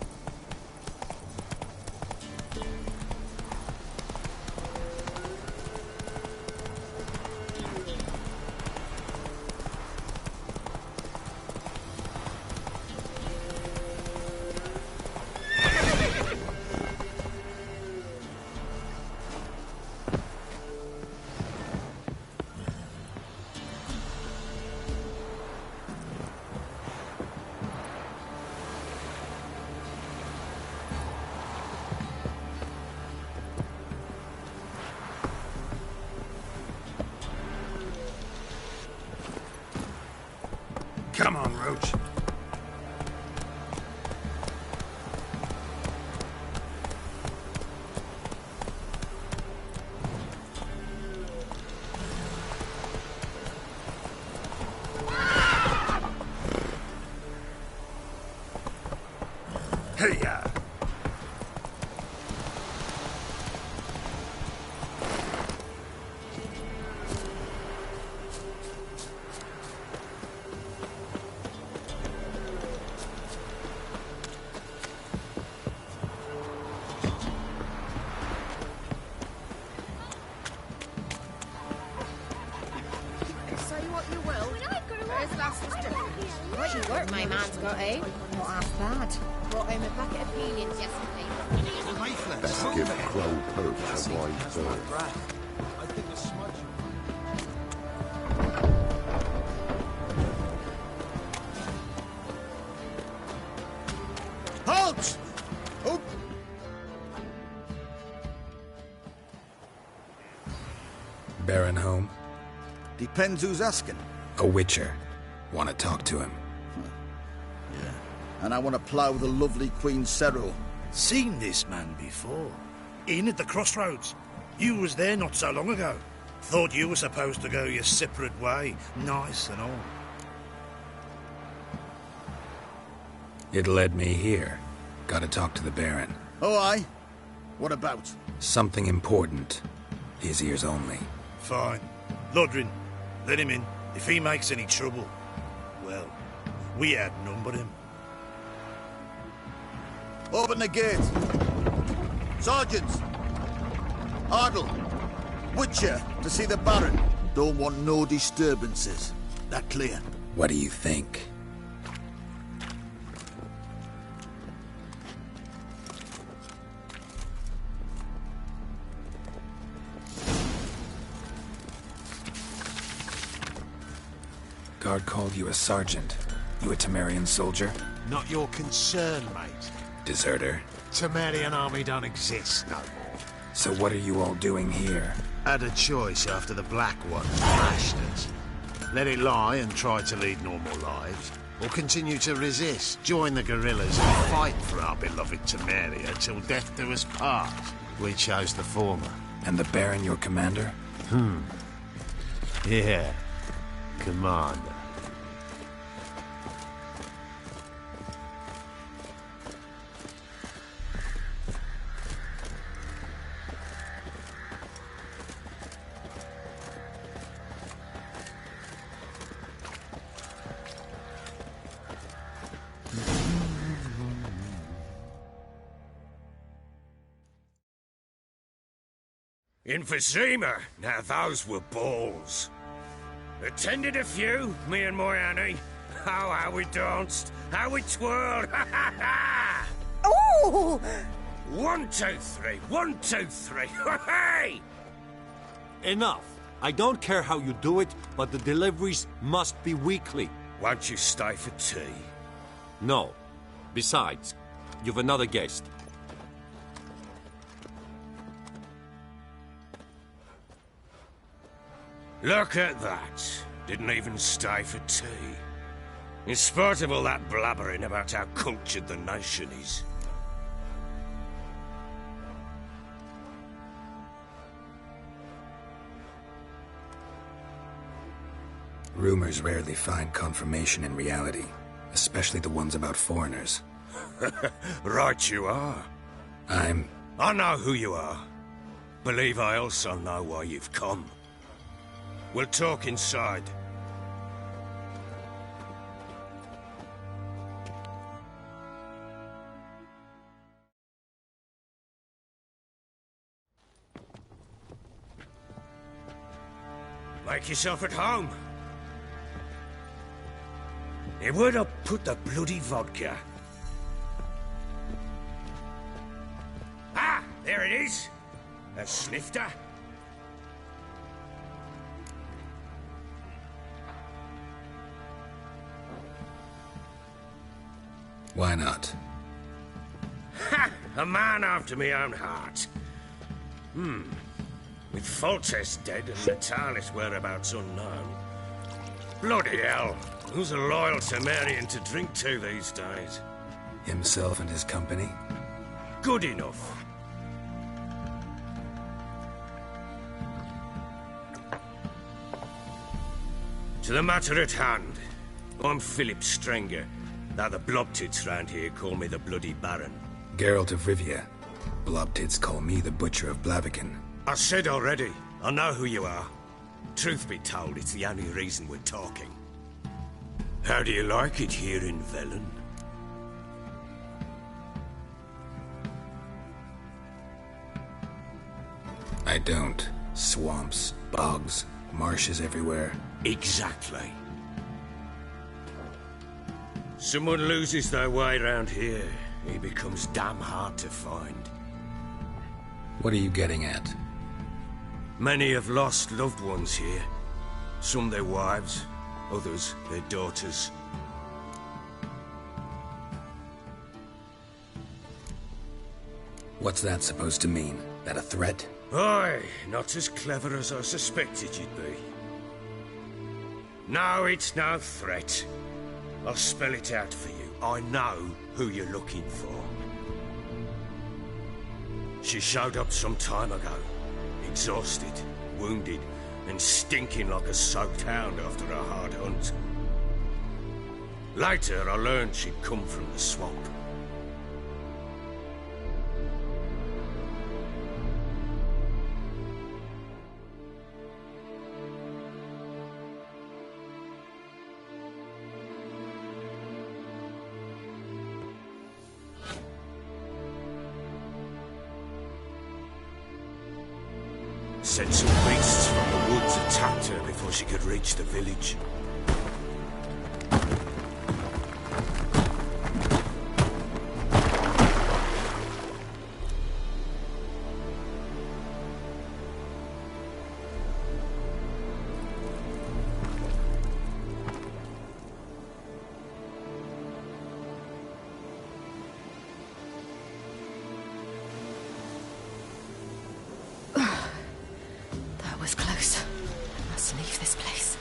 Come on, Roach. Hey-ya! Got him? Not half bad. Brought him a packet of peelings yesterday. Best give Crow Perch a wide berth. Halt! Oh. Baron home? Depends who's asking. A witcher. Want to talk to him. Yeah. And I want to plough the lovely Queen Cyril. Seen this man before. In at the crossroads. You was there not so long ago. Thought you were supposed to go your separate way. Nice and all. It led me here. Gotta talk to the Baron. Oh, aye? What about? Something important. His ears only. Fine. Lodrin, let him in. If he makes any trouble, well, we outnumber him. Open the gate. Sergeants! Ardle! Witcher, to see the Baron. Don't want no disturbances. That clear? What do you think? Guard called you a sergeant. You a Temerian soldier? Not your concern, mate. Deserter? Temerian army don't exist no more. So what are you all doing here? Had a choice after the Black One smashed us. Let it lie and try to lead normal lives, or continue to resist, join the guerrillas and fight for our beloved Temeria till death do us part. We chose the former. And the Baron your commander? Yeah. Commander. Emphysema! Now those were balls. Attended a few, me and my Annie. Oh, how we danced, how we twirled, ha ha ha! Oh! 1, 2, 3, 1, 2, 3, hey! Enough. I don't care how you do it, but the deliveries must be weekly. Won't you stay for tea? No. Besides, you've another guest. Look at that. Didn't even stay for tea. In spite of all that blabbering about how cultured the nation is. Rumors rarely find confirmation in reality, especially the ones about foreigners. Right you are. I know who you are. Believe I also know why you've come. We'll talk inside. Make yourself at home. Hey, where'd I put the bloody vodka? Ah, there it is. A snifter. Why not? Ha! A man after my own heart. With Foltest dead and Natalis whereabouts unknown. Bloody hell! Who's a loyal Temerian to drink to these days? Himself and his company? Good enough. To the matter at hand. I'm Philip Strenger. Now the Blobtits round here call me the Bloody Baron. Geralt of Rivia. Blobtits call me the Butcher of Blaviken. I said already, I know who you are. Truth be told, it's the only reason we're talking. How do you like it here in Velen? I don't. Swamps, bogs, marshes everywhere. Exactly. Someone loses their way around here, he becomes damn hard to find. What are you getting at? Many have lost loved ones here. Some their wives, others their daughters. What's that supposed to mean? That a threat? Aye, not as clever as I suspected you'd be. No, it's no threat. I'll spell it out for you. I know who you're looking for. She showed up some time ago. Exhausted, wounded, and stinking like a soaked hound after a hard hunt. Later, I learned she'd come from the swamp. Said some beasts from the woods attacked her before she could reach the village. Was close. I must leave this place.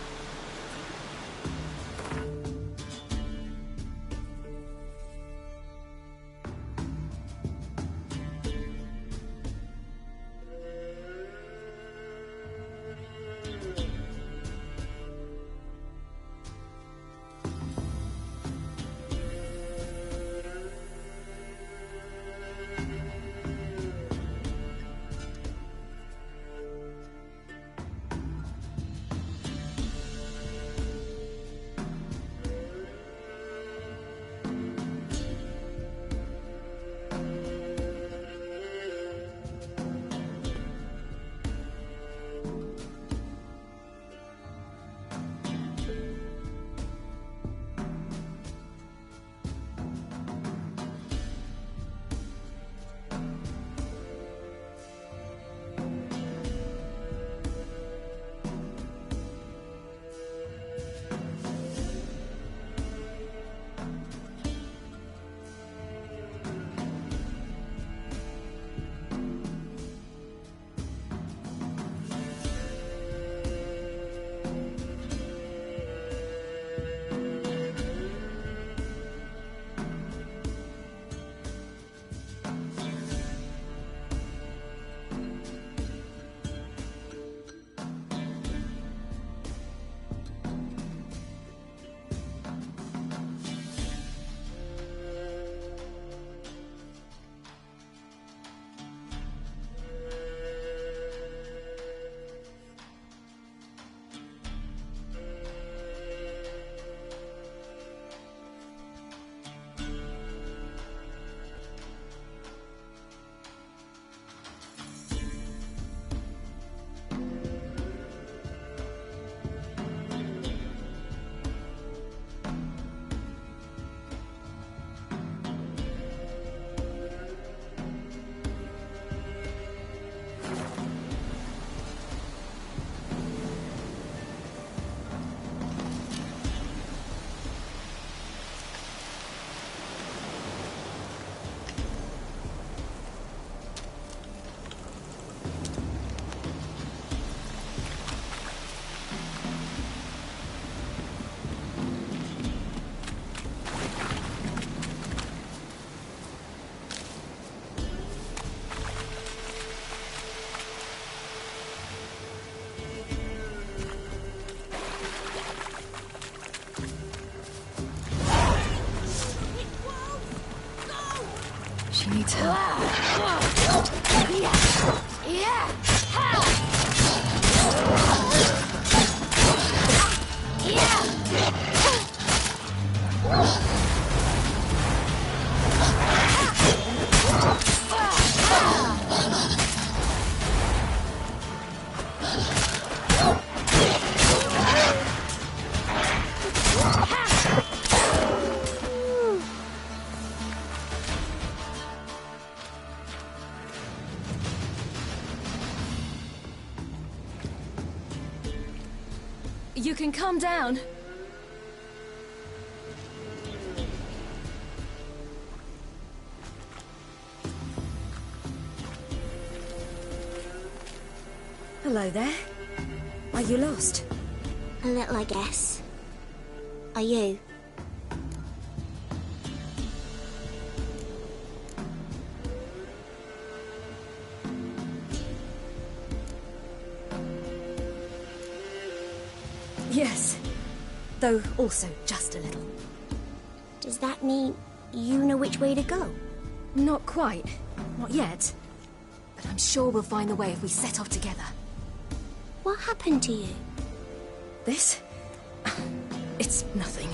She needs help. You can calm down. Hello there. Are you lost? A little, I guess. Are you? Yes. Though also just a little. Does that mean you know which way to go? Not quite. Not yet. But I'm sure we'll find the way if we set off together. What happened to you? This? It's nothing.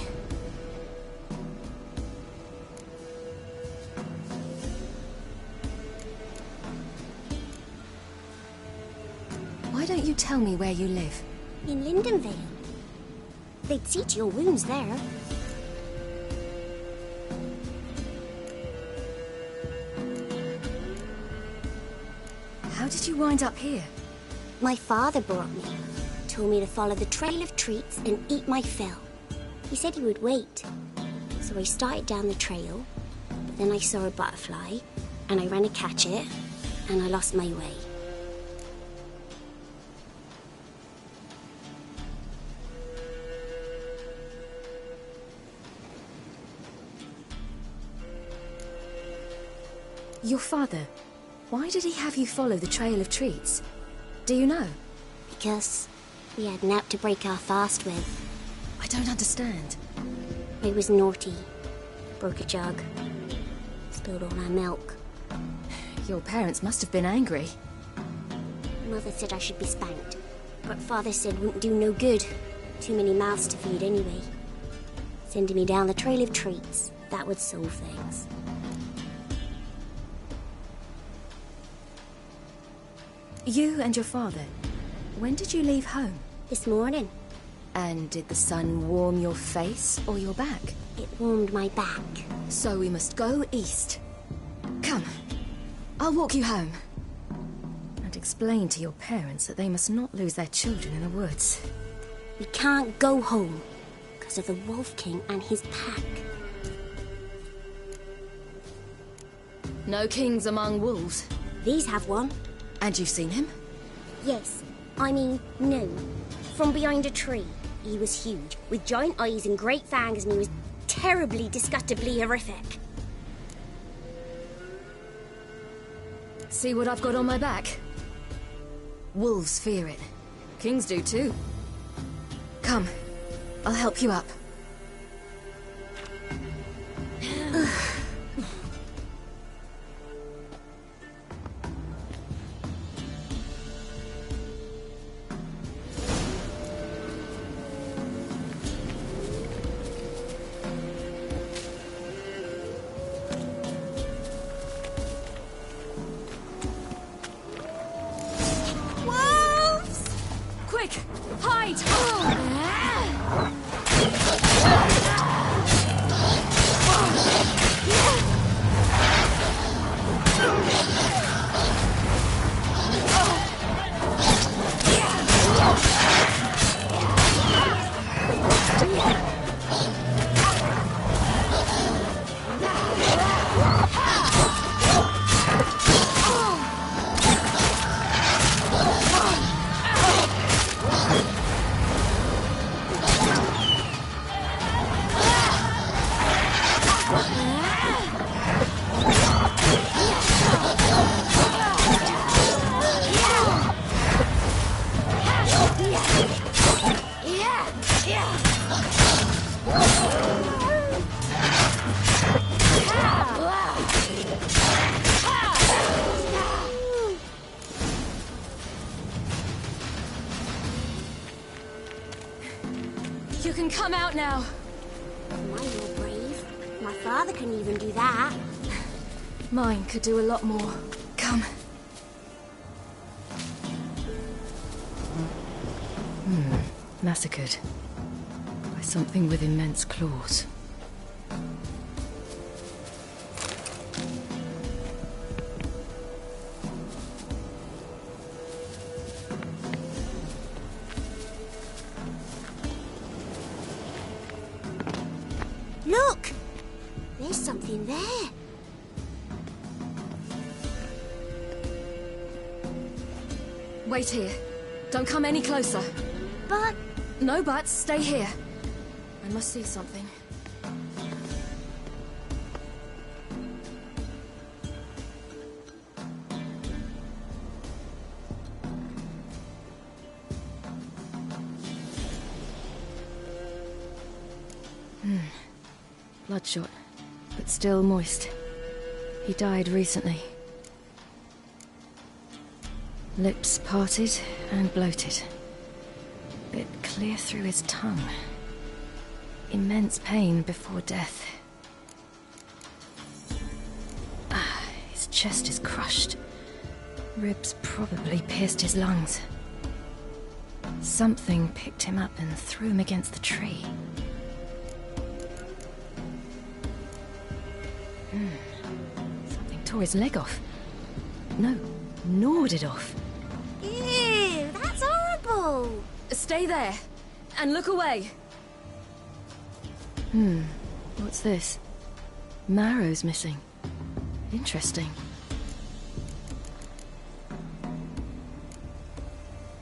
Why don't you tell me where you live? In Lindenvale. They'd see to your wounds there. How did you wind up here? My father brought me. Told me to follow the trail of treats and eat my fill. He said he would wait. So I started down the trail, but then I saw a butterfly, and I ran to catch it, and I lost my way. Your father, why did he have you follow the trail of treats? Do you know? Because we had naught to break our fast with. I don't understand. I was naughty. Broke a jug. Spilled all our milk. Your parents must have been angry. Mother said I should be spanked. But Father said wouldn't do no good. Too many mouths to feed anyway. Sending me down the trail of treats. That would solve things. You and your father, when did you leave home? This morning. And did the sun warm your face or your back? It warmed my back. So we must go east. Come, I'll walk you home. And explain to your parents that they must not lose their children in the woods. We can't go home because of the Wolf King and his pack. No kings among wolves. These have one. And you've seen him? Yes. I mean, no. From behind a tree. He was huge, with giant eyes and great fangs, and he was terribly, disgustingly horrific. See what I've got on my back? Wolves fear it. Kings do too. Come, I'll help you up. You can come out now. Mine were brave. My father couldn't even do that. Mine could do a lot more. Come. Massacred. By something with immense claws. nothing there. Wait here. Don't come any closer. But... No buts. Stay here. I must see something. Bloodshot, but still moist. He died recently. Lips parted and bloated. Bit clear through his tongue. Immense pain before death. His chest is crushed. Ribs probably pierced his lungs. Something picked him up and threw him against the tree. Something tore his leg off. No, gnawed it off. Ew, that's horrible! Stay there, and look away. What's this? Marrow's missing. Interesting.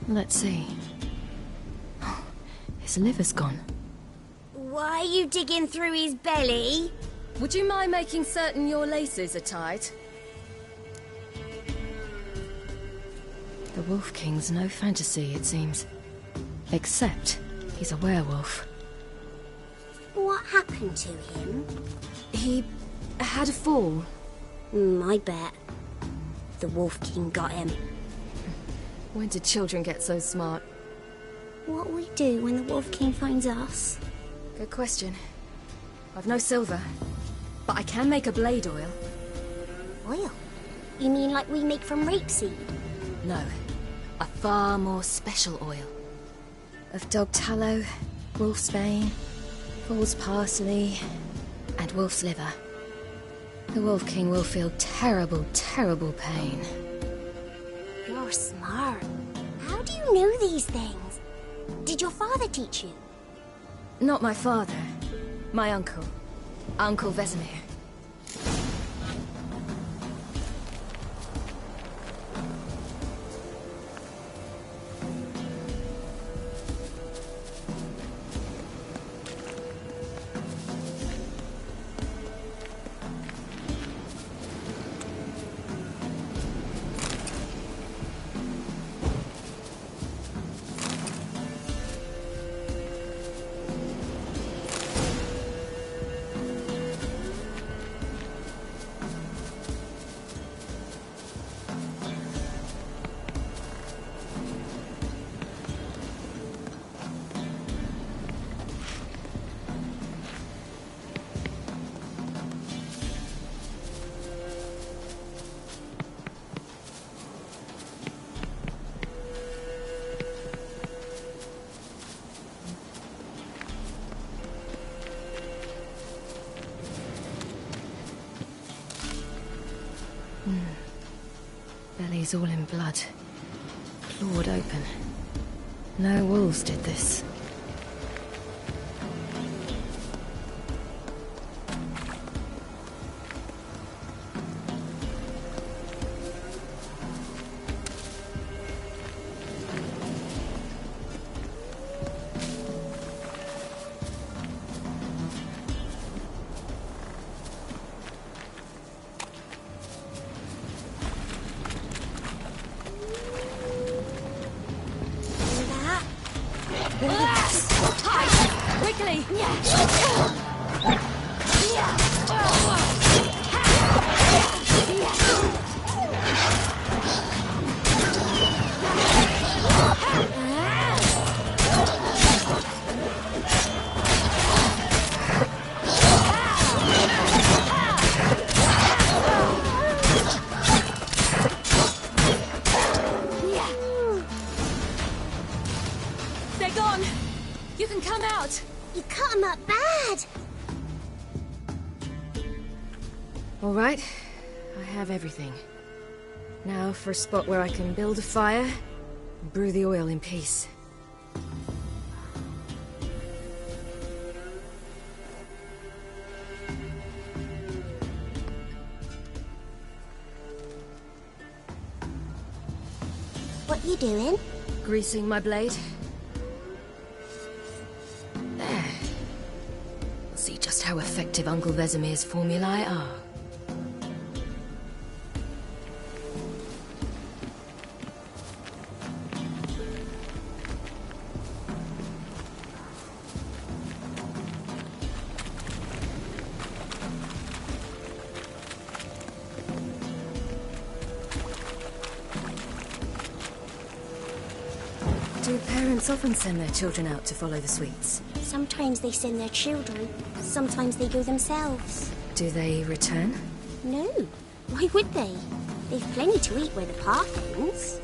Let's see. His liver's gone. Why are you digging through his belly? Would you mind making certain your laces are tied? The Wolf King's no fantasy, it seems. Except he's a werewolf. What happened to him? He had a fall. I bet. The Wolf King got him. When did children get so smart? What will we do when the Wolf King finds us? Good question. I've no silver, but I can make a blade oil. Oil? You mean like we make from rapeseed? No, a far more special oil. Of dog tallow, wolf's bane, fool's parsley, and wolf's liver. The Wolf King will feel terrible, terrible pain. You're smart. How do you know these things? Did your father teach you? Not my father. My uncle. Uncle Vesemir. Belly's all in blood. Clawed open. No wolves did this. They're gone! You can come out! You cut him up bad! All right, I have everything. Now for a spot where I can build a fire and brew the oil in peace. you doing? Greasing my blade. There. See just how effective Uncle Vesemir's formulae are. Do parents often send their children out to follow the sweets? Sometimes they send their children, sometimes they go themselves. Do they return? No, why would they? They've plenty to eat where the path ends.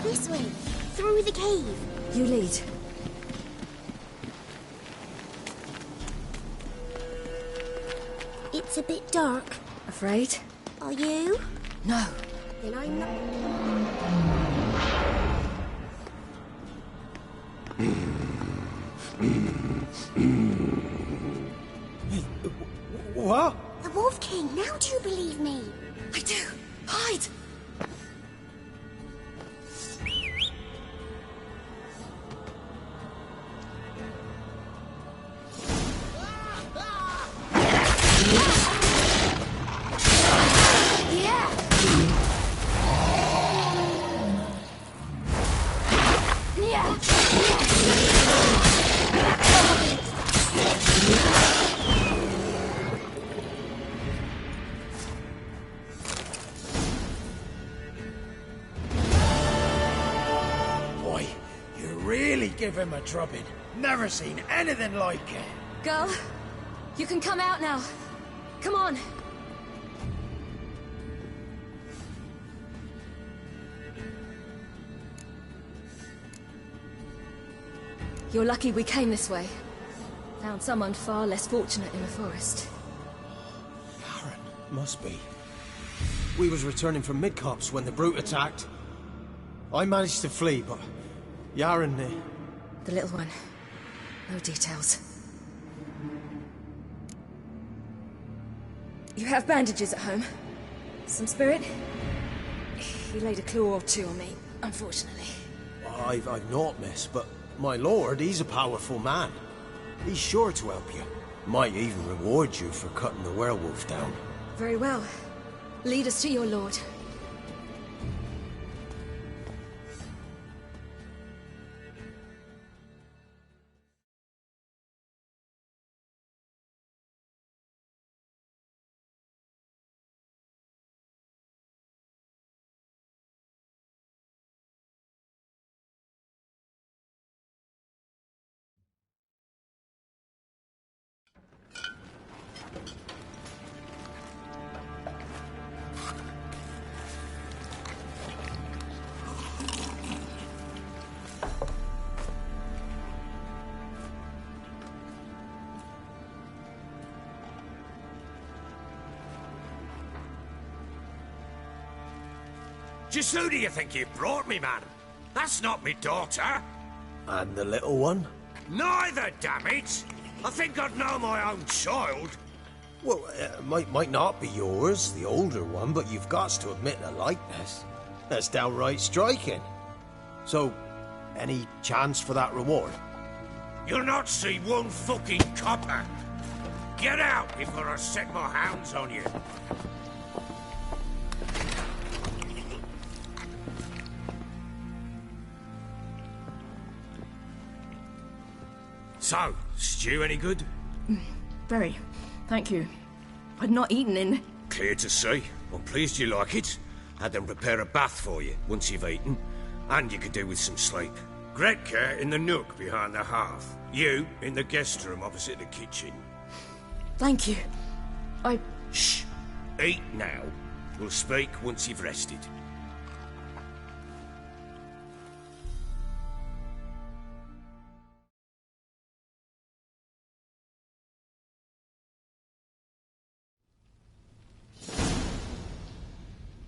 This way, through the cave. You lead. It's a bit dark. Afraid? Are you? No. Then I'm not. What? The Wolf King, now do you believe me? I do. Hide! Boy, you really give him a drubbing. Never seen anything like it. Girl, you can come out now. Come on. You're lucky we came this way. Found someone far less fortunate in the forest. Must be. We was returning from Midcopse when the brute attacked. I managed to flee, but Yaren... The little one. No details. You have bandages at home? Some spirit? He laid a claw or two on me, unfortunately. I've not, miss, but my lord, he's a powerful man. He's sure to help you. Might even reward you for cutting the werewolf down. Very well. Lead us to your lord. Just who do you think you brought me, man? That's not me daughter. And the little one? Neither, damn it! I think I'd know my own child. Well, might not be yours, the older one, but you've got to admit the likeness. That's downright striking. So, any chance for that reward? You'll not see one fucking copper. Get out before I set my hounds on you. So, stew any good? Very. Thank you. I'd not eaten in... Clear to see. I'm pleased you like it. Had them prepare a bath for you once you've eaten. And you could do with some sleep. Gretka in the nook behind the hearth. You in the guest room opposite the kitchen. Thank you. Shh. Eat now. We'll speak once you've rested.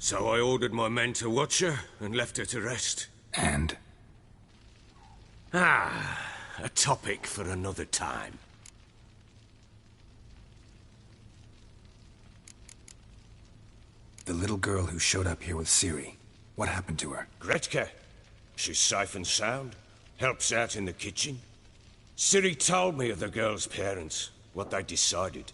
So I ordered my men to watch her and left her to rest. And? A topic for another time. The little girl who showed up here with Ciri. What happened to her? Gretka. She's safe and sound. Helps out in the kitchen. Ciri told me of the girl's parents, what they decided.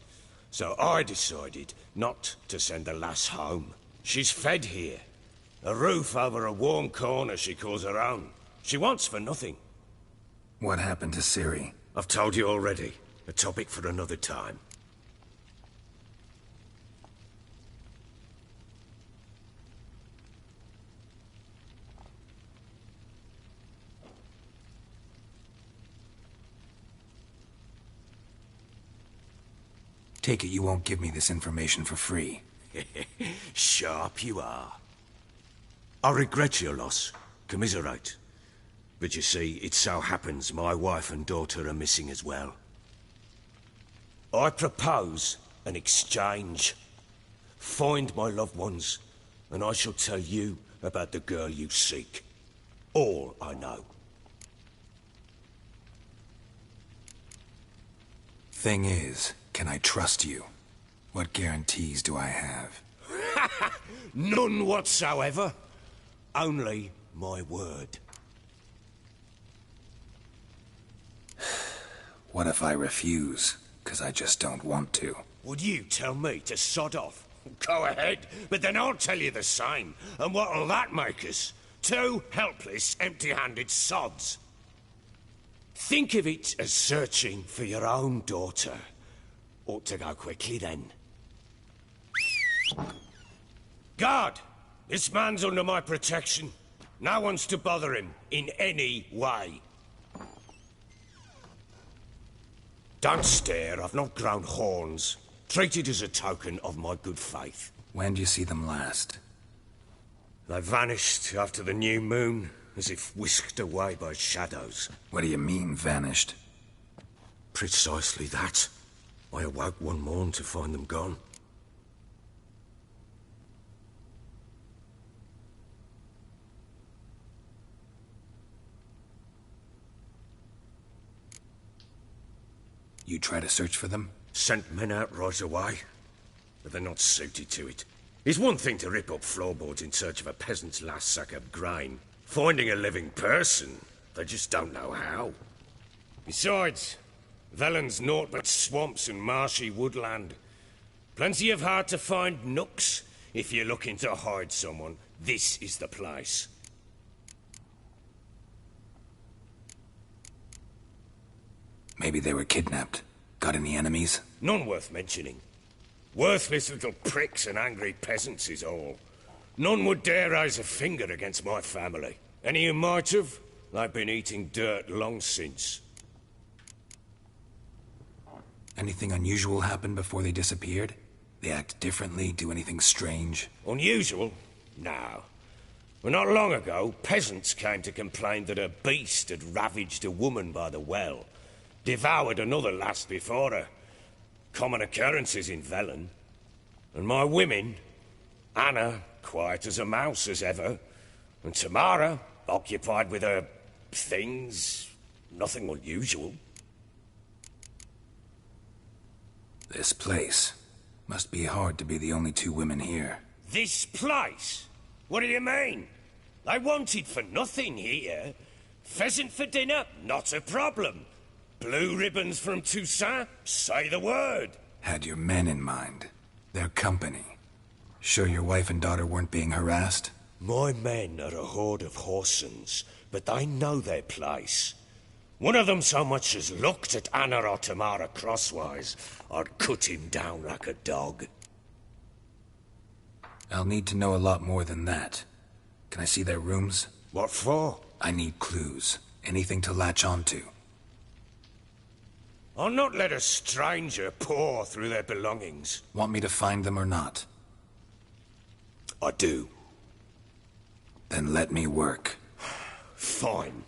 So I decided not to send the lass home. She's fed here. A roof over a warm corner she calls her own. She wants for nothing. What happened to Ciri? I've told you already. A topic for another time. Take it you won't give me this information for free. Sharp you are. I regret your loss. Commiserate. But you see, it so happens my wife and daughter are missing as well. I propose an exchange. Find my loved ones, and I shall tell you about the girl you seek. All I know. Thing is, can I trust you? What guarantees do I have? None whatsoever. Only my word. What if I refuse? 'Cause I just don't want to. Would you tell me to sod off? Go ahead, but then I'll tell you the same. And what'll that make us? Two helpless, empty-handed sods. Think of it as searching for your own daughter. Ought to go quickly, then. Guard! This man's under my protection. No one's to bother him in any way. Don't stare, I've not grown horns. Treat it as a token of my good faith. When did you see them last? They vanished after the new moon, as if whisked away by shadows. What do you mean, vanished? Precisely that. I awoke one morn to find them gone. You try to search for them? Sent men out right away, but they're not suited to it. It's one thing to rip up floorboards in search of a peasant's last sack of grain. Finding a living person, they just don't know how. Besides, Velen's naught but swamps and marshy woodland. Plenty of hard-to-find nooks. If you're looking to hide someone, this is the place. Maybe they were kidnapped. Got any enemies? None worth mentioning. Worthless little pricks and angry peasants is all. None would dare raise a finger against my family. Any who might have, they've been eating dirt long since. Anything unusual happen before they disappeared? They act differently, do anything strange? Unusual? No. Well, not long ago, peasants came to complain that a beast had ravaged a woman by the well. Devoured another lass before her. Common occurrences in Velen. And my women, Anna, quiet as a mouse as ever, and Tamara, occupied with her things, nothing unusual. This place. Must be hard to be the only two women here. This place? What do you mean? They wanted for nothing here. Pheasant for dinner? Not a problem. Blue ribbons from Toussaint? Say the word. Had your men in mind. Their company. Sure your wife and daughter weren't being harassed? My men are a horde of whoresons, but they know their place. One of them so much as looked at Anna or Tamara crosswise, I'd cut him down like a dog. I'll need to know a lot more than that. Can I see their rooms? What for? I need clues. Anything to latch onto. I'll not let a stranger pore through their belongings. Want me to find them or not? I do. Then let me work. Fine.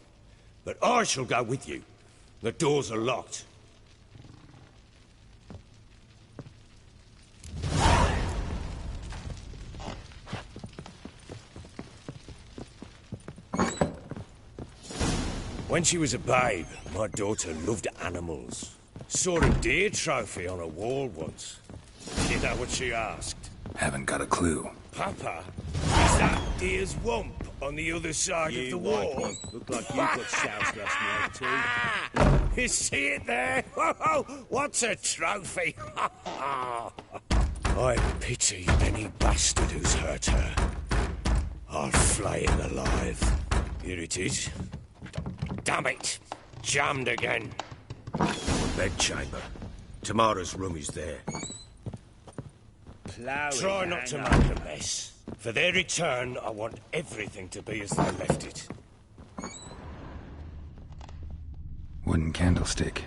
But I shall go with you. The doors are locked. When she was a babe, my daughter loved animals. Saw a deer trophy on a wall once. You know what she asked? Haven't got a clue. Papa, is that deer's wump on the other side of the wall? Looked like you got soused last night, too. You see it there? What's a trophy? I pity any bastard who's hurt her. I'll flay him alive. Here it is. Damn it! Jammed again. Bedchamber. Tamara's room is there. Try not to make a mess. For their return, I want everything to be as they left it. Wooden candlestick.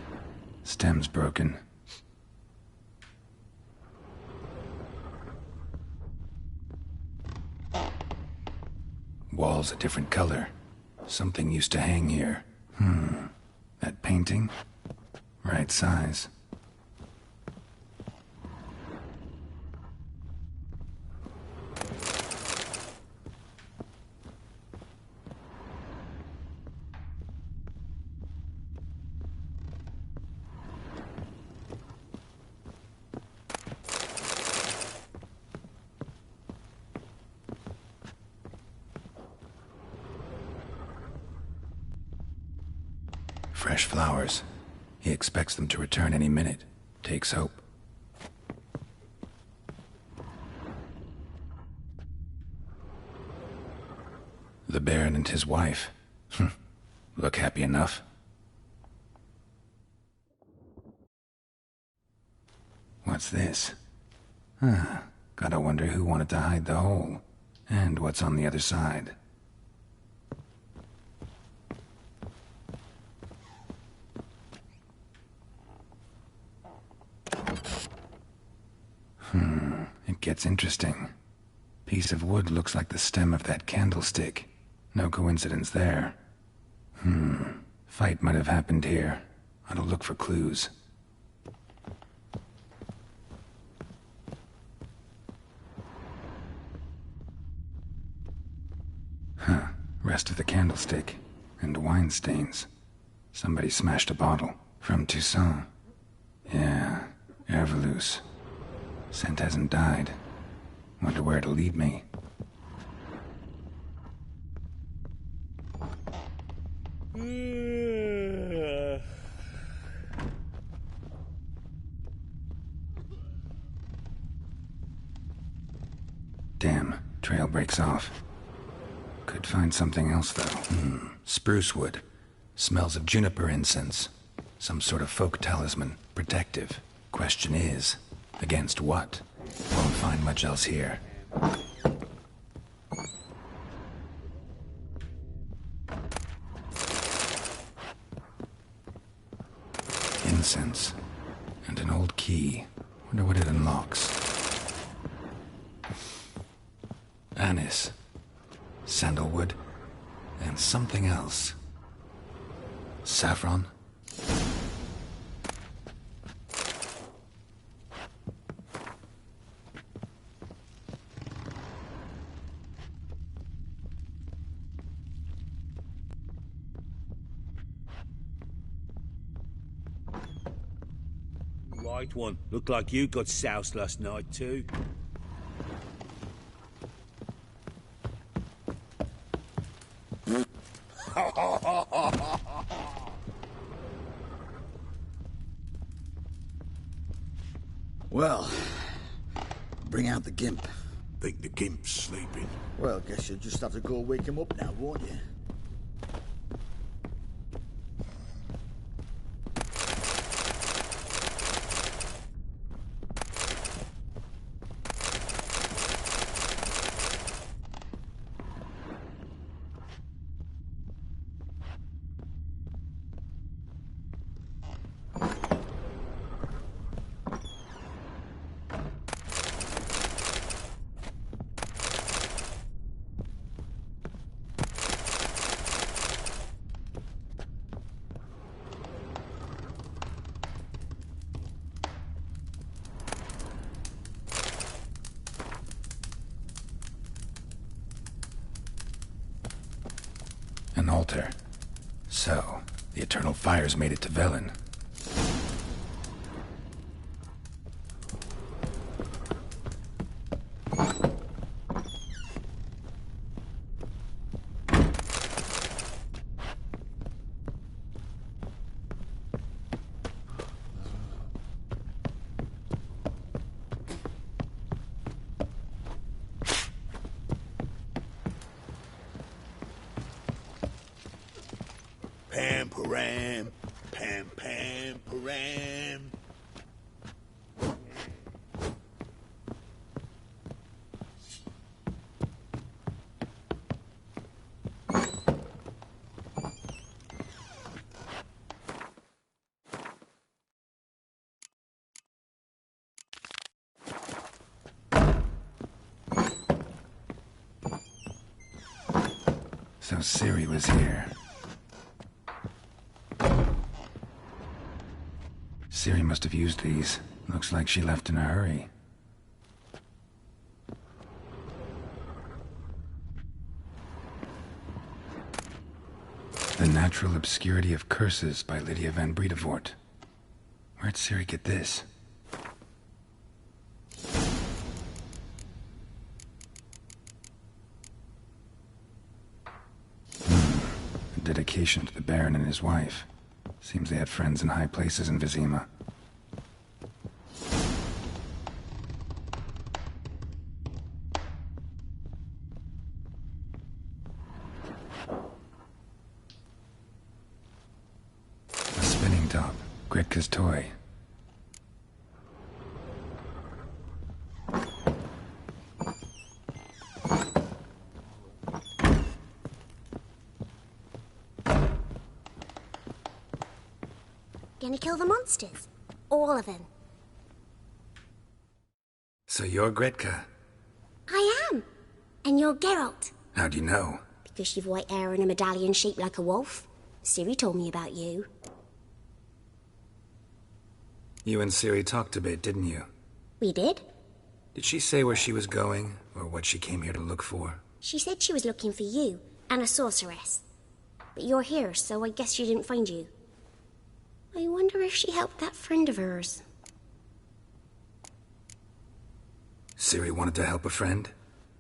Stem's broken. Wall's a different color. Something used to hang here. That painting? Right size. Fresh flowers. He expects them to return any minute. Takes hope. The Baron and his wife. Look happy enough. What's this? Gotta wonder who wanted to hide the hole. And what's on the other side. It gets interesting. Piece of wood looks like the stem of that candlestick. No coincidence there. Fight might have happened here. I'll look for clues. Rest of the candlestick. And wine stains. Somebody smashed a bottle. From Toussaint. Yeah, Herveloos. Scent hasn't died. Wonder where it'll lead me. Damn, trail breaks off. Could find something else, though. Spruce wood. Smells of juniper incense. Some sort of folk talisman. Protective. Question is, against what? Won't find much else here. Incense. And an old key. Wonder what it unlocks. Anise. Sandalwood. And something else. Saffron. Right one. Looked like you got soused last night, too. Well, bring out the gimp. Think the gimp's sleeping. Well, guess you'll just have to go wake him up now, won't you? An altar. So, The Eternal Fire's made it to Velen. Pam-param, pam-pam-param. So Ciri was here. Ciri must have used these. Looks like she left in a hurry. The Natural Obscurity of Curses by Lydia van Bredevoort. Where'd Ciri get this? A dedication to the Baron and his wife. Seems they had friends in high places in Vizima. A spinning top. Gretka's toy. Gonna kill the monsters? All of them. So you're Gretka? I am. And you're Geralt. How do you know? Because you've white hair and a medallion shaped like a wolf. Ciri told me about you. You and Ciri talked a bit, didn't you? We did. Did she say where she was going, or what she came here to look for? She said she was looking for you, and a sorceress. But you're here, so I guess she didn't find you. I wonder if she helped that friend of hers. Ciri wanted to help a friend?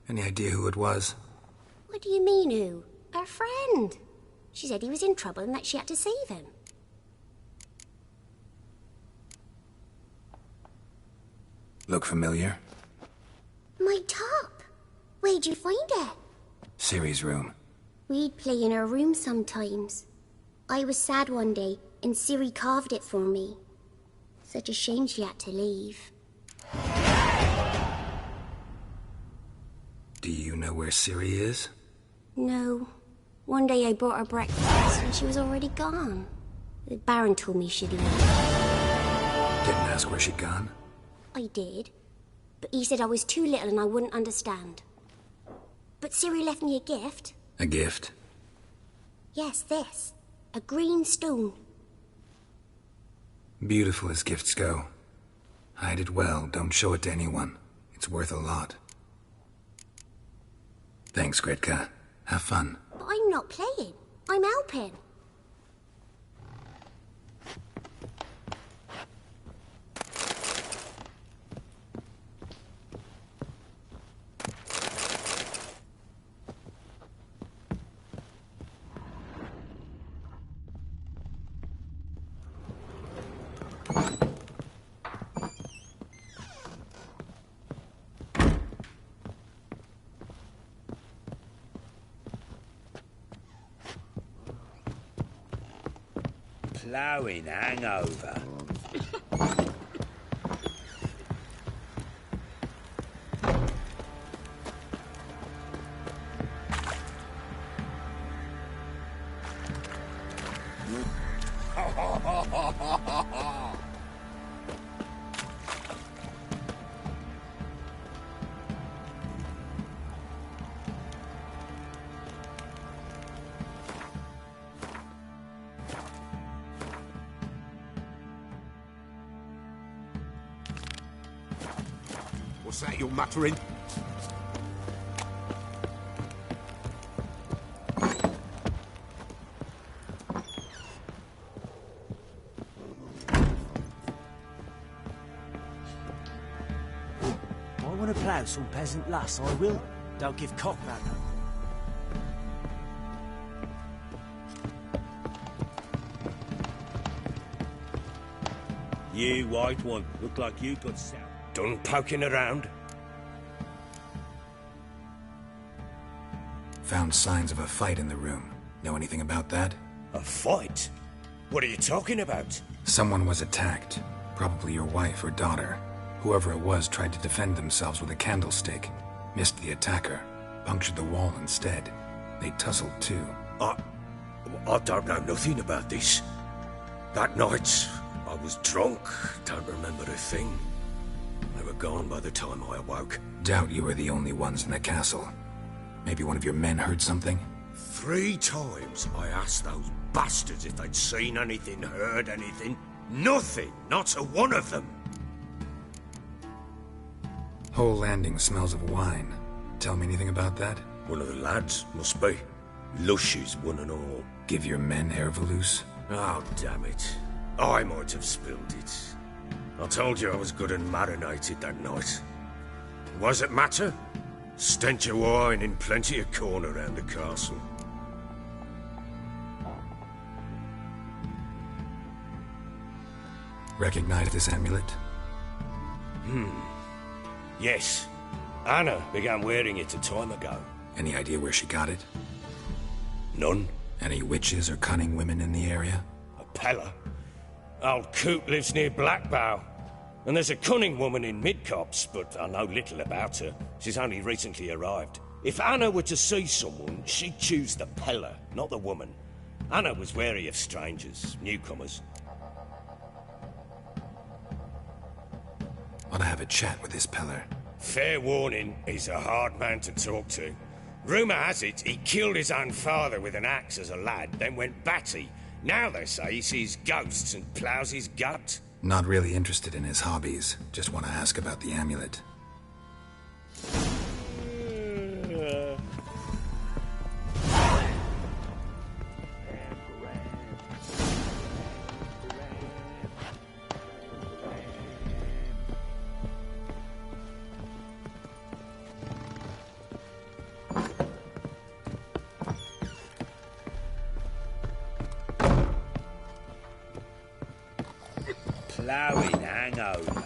Any idea who it was? What do you mean, who? Our friend. She said he was in trouble and that she had to save him. Look familiar? My top. Where'd you find it? Ciri's room. We'd play in her room sometimes. I was sad one day, and Ciri carved it for me. Such a shame she had to leave. Do you know where Ciri is? No. One day I brought her breakfast, and she was already gone. The Baron told me she'd left. Didn't ask where she'd gone? I did. But he said I was too little and I wouldn't understand. But Ciri left me a gift. A gift? Yes, this. A green stone. Beautiful as gifts go. Hide it well, don't show it to anyone. It's worth a lot. Thanks, Gretka. Have fun. But I'm not playing. I'm helping. Ploughing hangover. What's that you're muttering? want to plough some peasant lass, I will. Don't give cock that. You, white one, look like you got done poking around. Found signs of a fight in the room. Know anything about that? A fight? What are you talking about? Someone was attacked. Probably your wife or daughter. Whoever it was tried to defend themselves with a candlestick. Missed the attacker. Punctured the wall instead. They tussled too. I don't know nothing about this. That night, I was drunk. Don't remember a thing. They were gone by the time I awoke. Doubt you were the only ones in the castle. Maybe one of your men heard something? 3 times I asked those bastards if they'd seen anything, heard anything. Nothing! Not a one of them! Whole landing smells of wine. Tell me anything about that? One of the lads, must be. Lushes, one and all. Give your men Hervalus? Oh, damn it. I might have spilled it. I told you I was good and marinated that night. Was it matter? Stench of wine in plenty of corn around the castle. Recognize this amulet? Yes. Anna began wearing it a time ago. Any idea where she got it? None. Any witches or cunning women in the area? A Pella. Old Coot lives near Blackbow. And there's a cunning woman in Midcopse, but I know little about her. She's only recently arrived. If Anna were to see someone, she'd choose the Pella, not the woman. Anna was wary of strangers, newcomers. Want to have a chat with this Peller? Fair warning, he's a hard man to talk to. Rumour has it he killed his own father with an axe as a lad, then went batty. Now they say he sees ghosts and ploughs his gut. Not really interested in his hobbies. Just want to ask about the amulet. Ploughing hangover.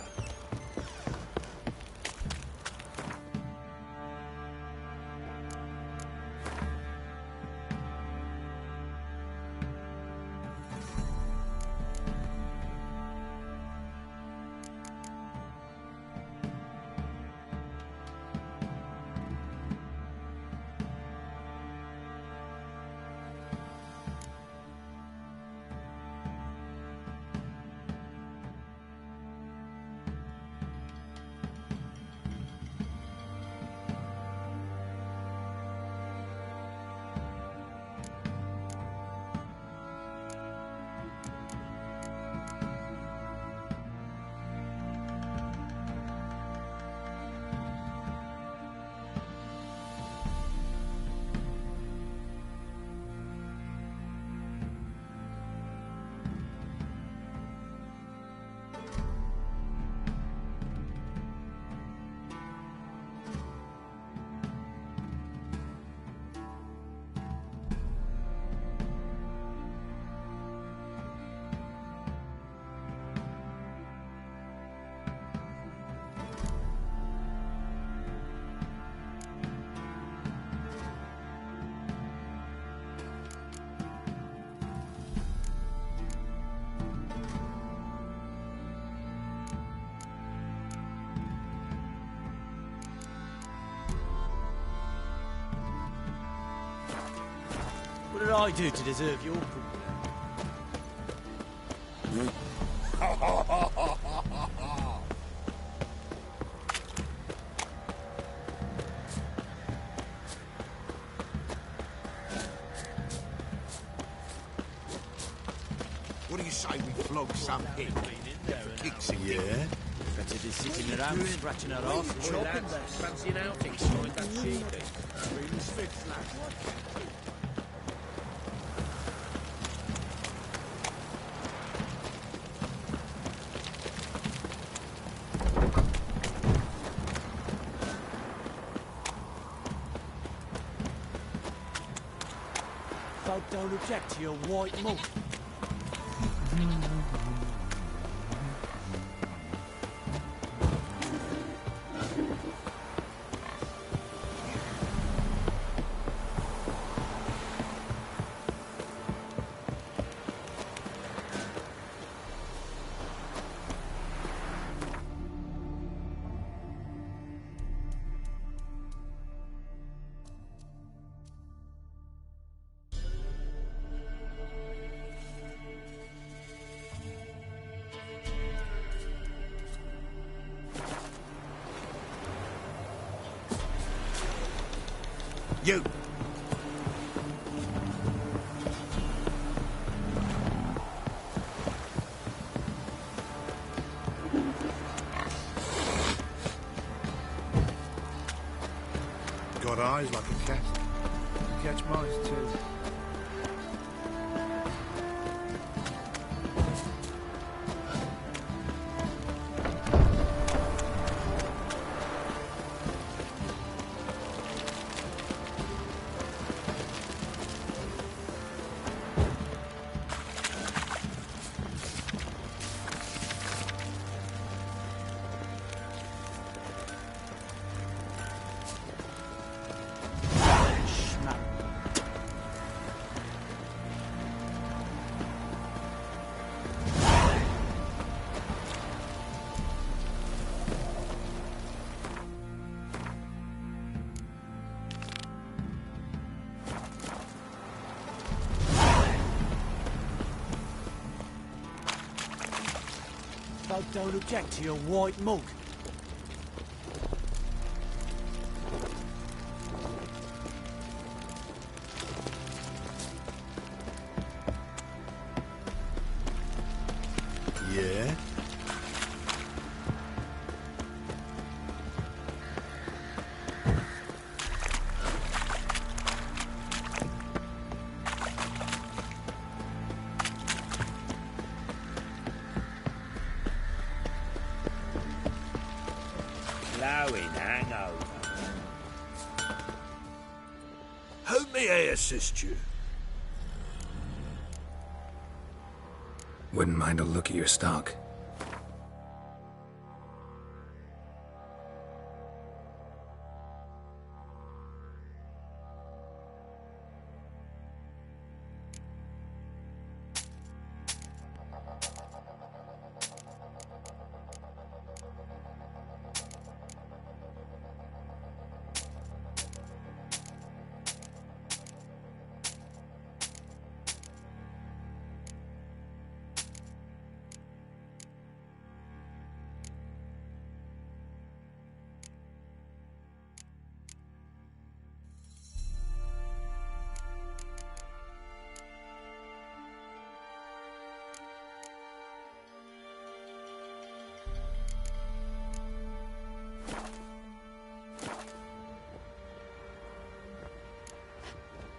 What did I do to deserve your company? What do you say we flog some pig? Kicks in Yeah? Better than sitting around scratching her off and chopping them. Fancy an outing, sorry, that cheeky. Folk don't object to your white monk. You! Got eyes like a cat. You catch mice too. Folk don't object to your white monk. Yeah? Flowing hangover. How may I assist you? Wouldn't mind a look at your stock.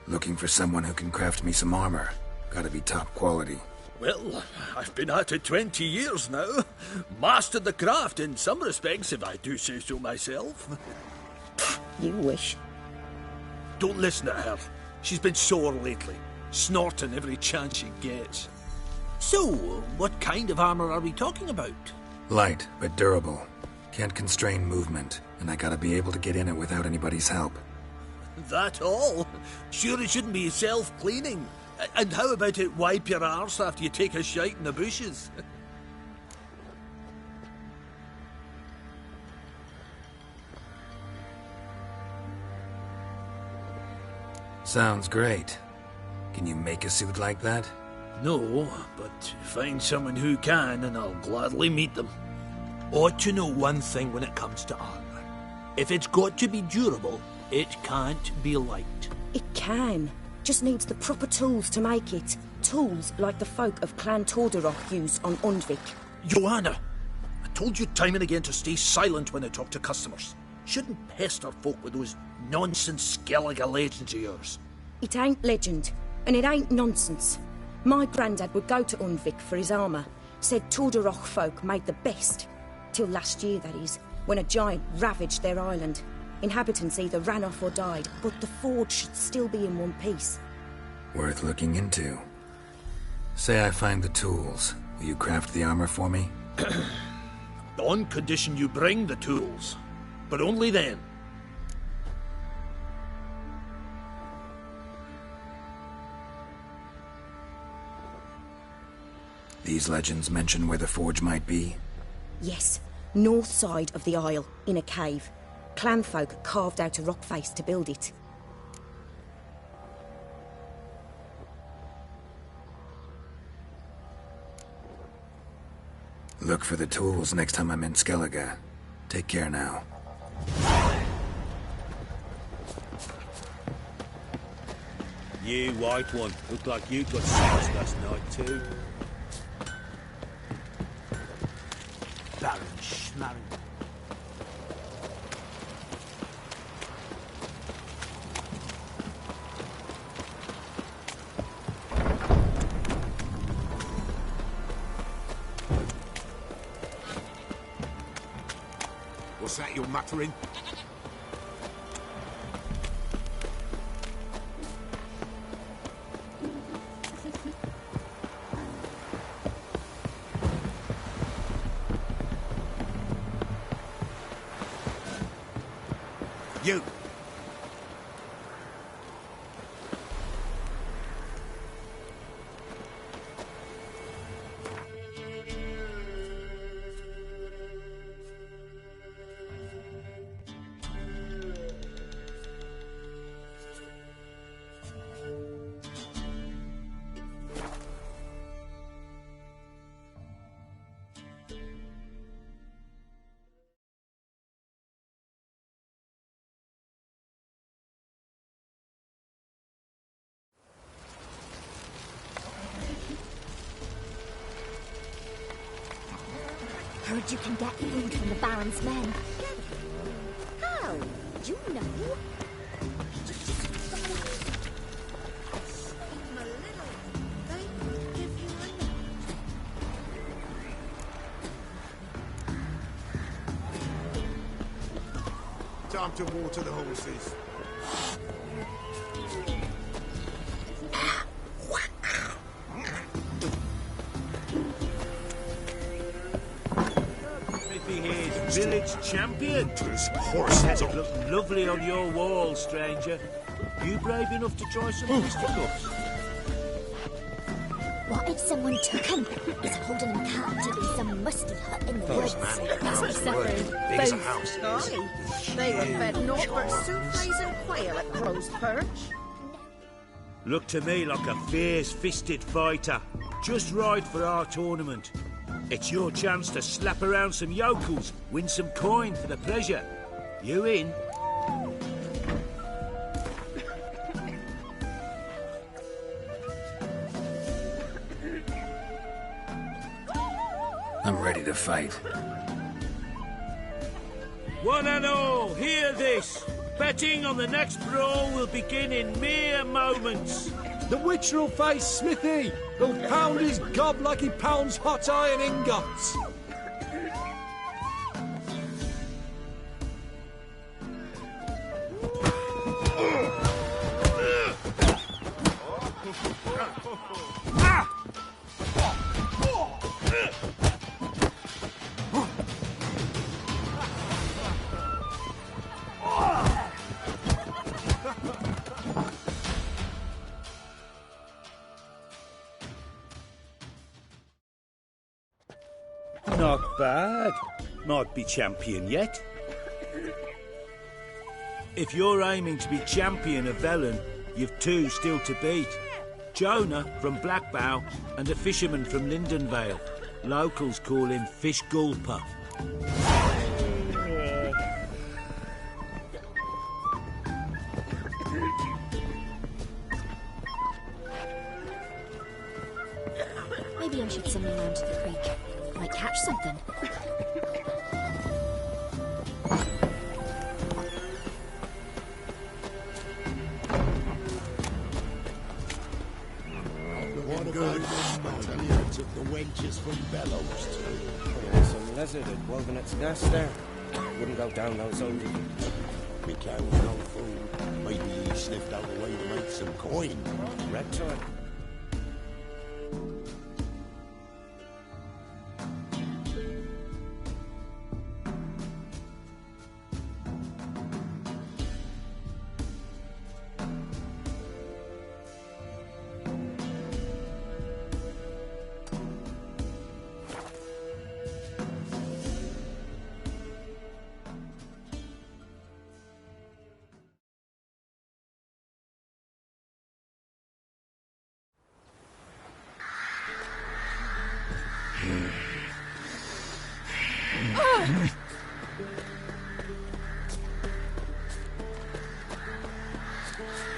Looking for someone who can craft me some armor. Gotta be top quality. Well, I've been at it 20 years now. Mastered the craft in some respects, if I do say so myself. You wish. Don't listen to her. She's been sore lately, snorting every chance she gets. So, what kind of armor are we talking about? Light, but durable. Can't constrain movement, and I gotta be able to get in it without anybody's help. That all? Sure it shouldn't be self-cleaning. And how about it wipe your arse after you take a shite in the bushes? Sounds great. Can you make a suit like that? No, but find someone who can and I'll gladly meet them. Ought to know one thing when it comes to armor. If it's got to be durable, it can't be light. It can. Just needs the proper tools to make it. Tools like the folk of Clan Tordarroch use on Undvik. Joanna, I told you time and again to stay silent when I talk to customers. Shouldn't pester folk with those nonsense Skellige legends of yours. It ain't legend, and it ain't nonsense. My granddad would go to Undvik for his armour. Said Tordarroch folk made the best. Till last year, that is, when a giant ravaged their island. Inhabitants either ran off or died, but the forge should still be in one piece. Worth looking into. Say I find the tools. Will you craft the armor for me? On condition you bring the tools. But only then. These legends mention where the forge might be? Yes, north side of the Isle, in a cave. Clanfolk carved out a rock face to build it. Look for the tools next time I'm in Skellige. Take care now. You white one, look like you got sex last night too. Baron Schmarren. What's that you're muttering? You! Heard you can get food from the Baron's men. How? You know? Time to water the horses. Village champion. Horses. Look lovely on your wall, stranger. You brave enough to try some fisticuffs? What if someone took him? He's holding him captive in some musty hut in the woods. That's what suffering. Big as a house. Aye. They were fed naught but souffles and quail at Crow's Perch. Look to me like a fierce-fisted fighter. Just right for our tournament. It's your chance to slap around some yokels, win some coin for the pleasure. You in? I'm ready to fight. One and all, hear this. Betting on the next brawl will begin in mere moments. The Witcher will face Smithy. He'll pound his gob like he pounds hot iron ingots. Not bad. Might be champion yet. If you're aiming to be champion of Velen, you've two still to beat. Jonah from Blackbow and a fisherman from Lindenvale. Locals call him Fish Gulper. Maybe I should summon round to the creek. Might catch something. Took the wenches from Bellows too. Some lizard had woven its nest there. Wouldn't go down those old. Me cow no food. Maybe he sniffed out a way to make some coin. Reptile.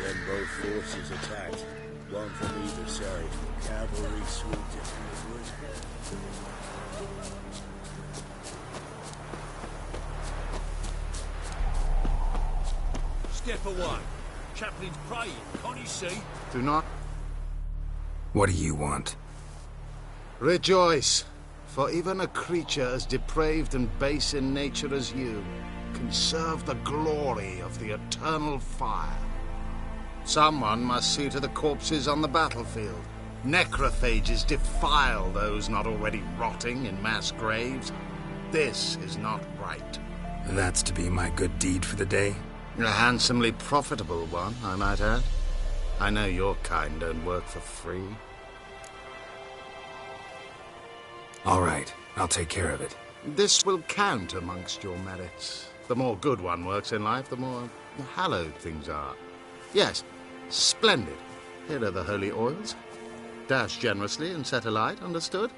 Then both forces attacked, one from either side. Cavalry swooped in from the wood. Step away. Chaplain's praying, can't you see? Do not What do you want? rejoice, for even a creature as depraved and base in nature as you can serve the glory of the eternal fire. Someone must see to the corpses on the battlefield. Necrophages defile those not already rotting in mass graves. This is not right. That's to be my good deed for the day? A handsomely profitable one, I might add. I know your kind don't work for free. All right, I'll take care of it. This will count amongst your merits. The more good one works in life, the more hallowed things are. Yes, splendid. Here are the holy oils. Dash generously and set alight, understood?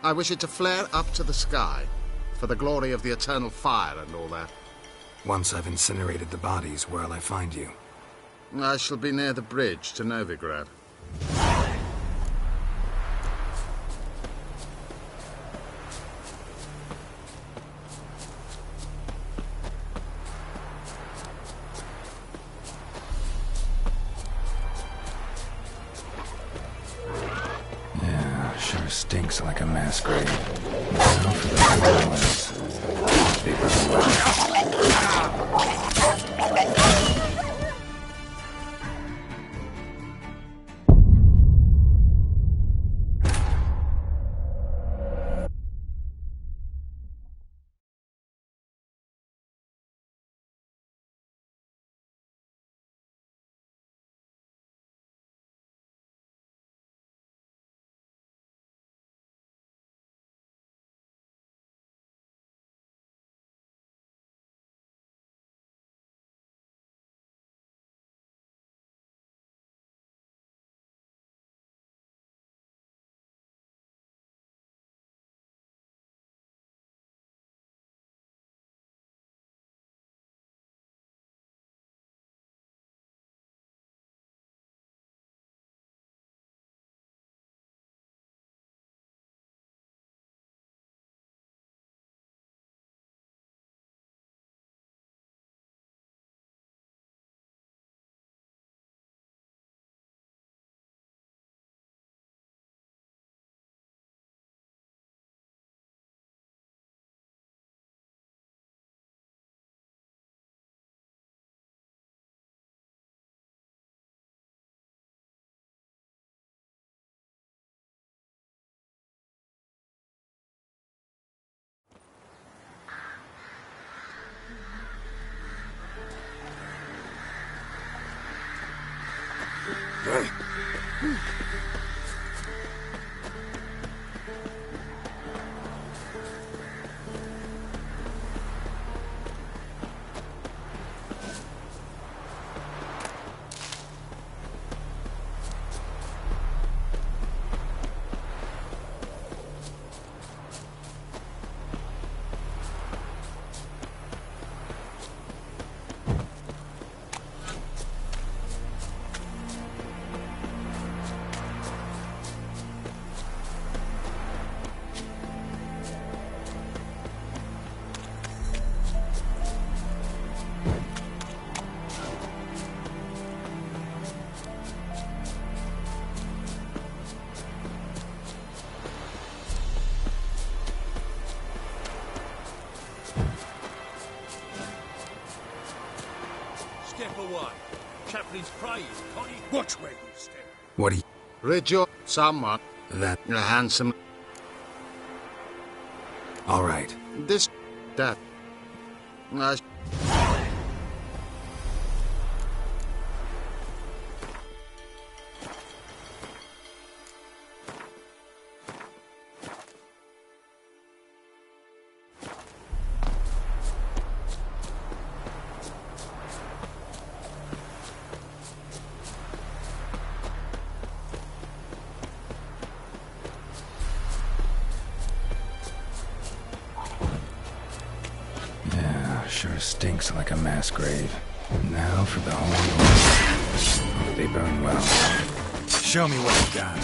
I wish it to flare up to the sky, for the glory of the eternal fire and all that. Once I've incinerated the bodies, where'll I find you? I shall be near the bridge to Novigrad. Yeah, sure stinks like a mass grave. Now for the violence. step away. Chaplain's praise, can't you? Watch where you step. What do you... Ridge someone. That... A handsome... All right. This... That... Sure stinks like a mass grave. Now for the horn. Hope they burn well. Show me what you got.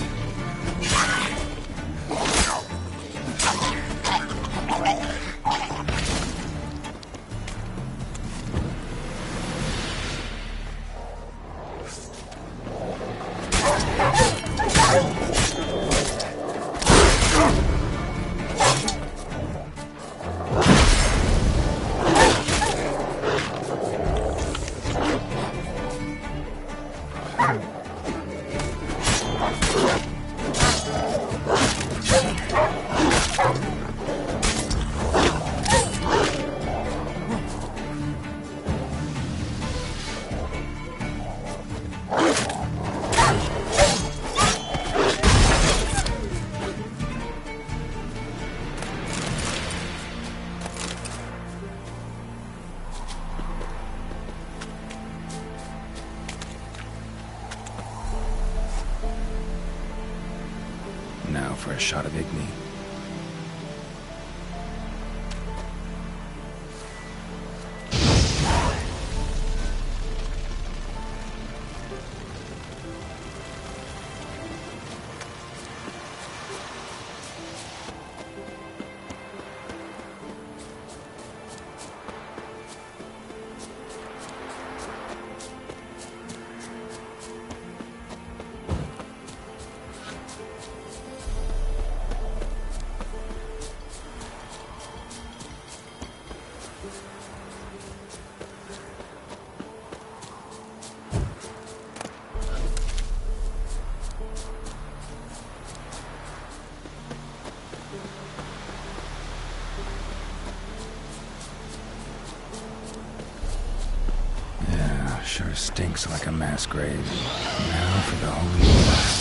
Now for a shot of Igni. Sure stinks like a mass grave. Now for the holy water.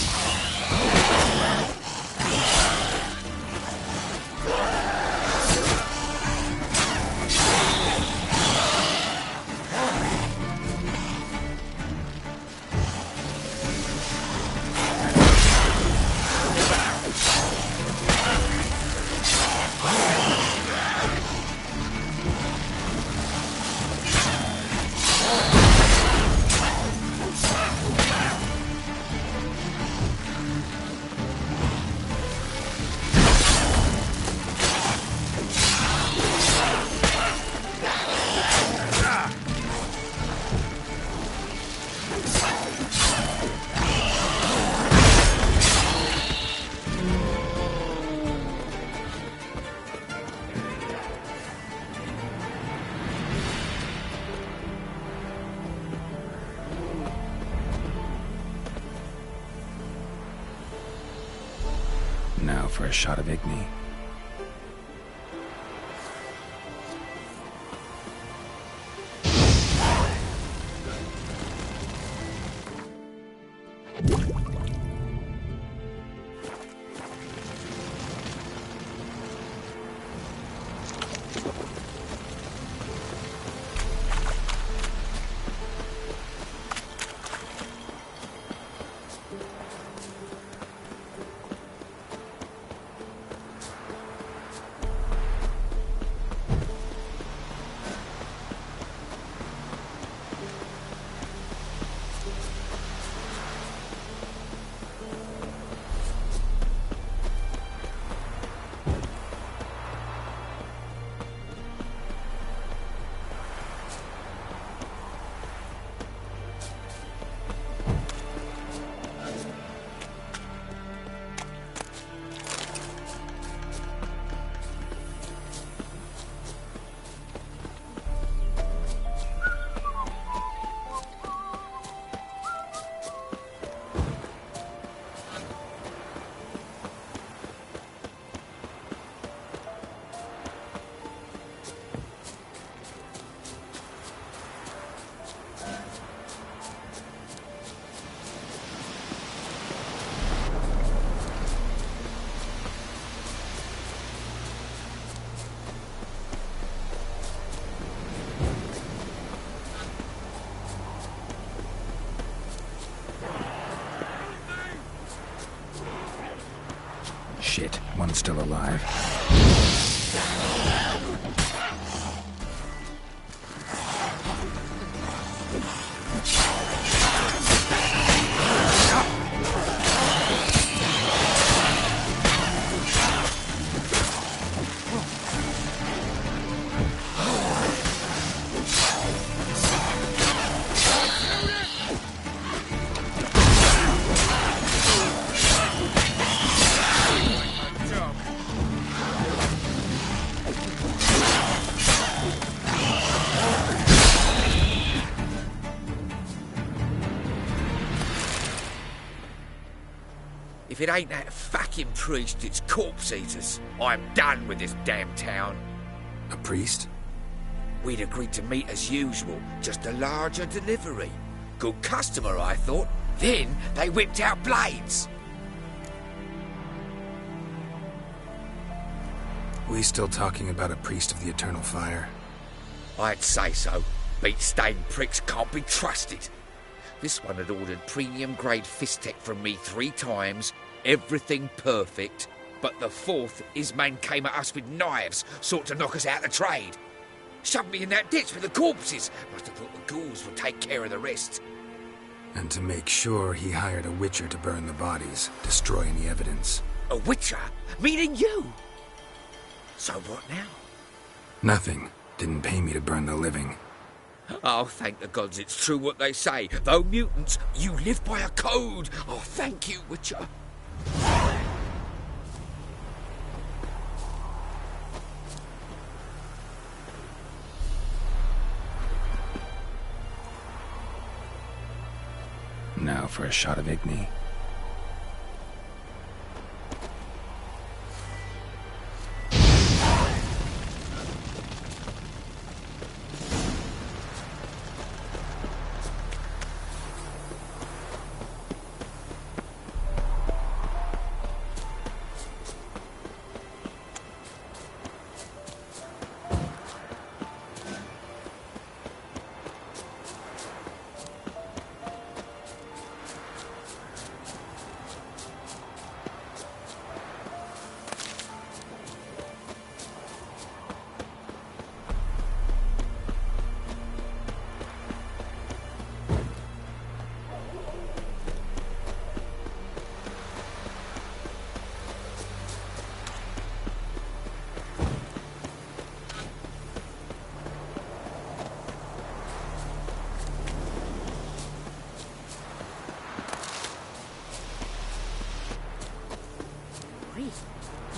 Now for a shot of Igni. Shit, one's still alive. If it ain't that fucking priest, it's corpse eaters. I'm done with this damn town. A priest? We'd agreed to meet as usual, just a larger delivery. Good customer, I thought. Then they whipped out blades. We still talking about a priest of the Eternal Fire? I'd say so. Beat-stained pricks can't be trusted. This one had ordered premium-grade fistek from me 3 times, everything perfect, but the 4th, his man came at us with knives, sought to knock us out of trade. Shoved me in that ditch with the corpses. Must have thought the ghouls would take care of the rest. And to make sure, he hired a witcher to burn the bodies, destroy any evidence. A witcher? Meaning you? So what now? Nothing. Didn't pay me to burn the living. Oh, thank the gods it's true what they say. Though mutants, you live by a code. Oh, thank you, Witcher. Now for a shot of Igni.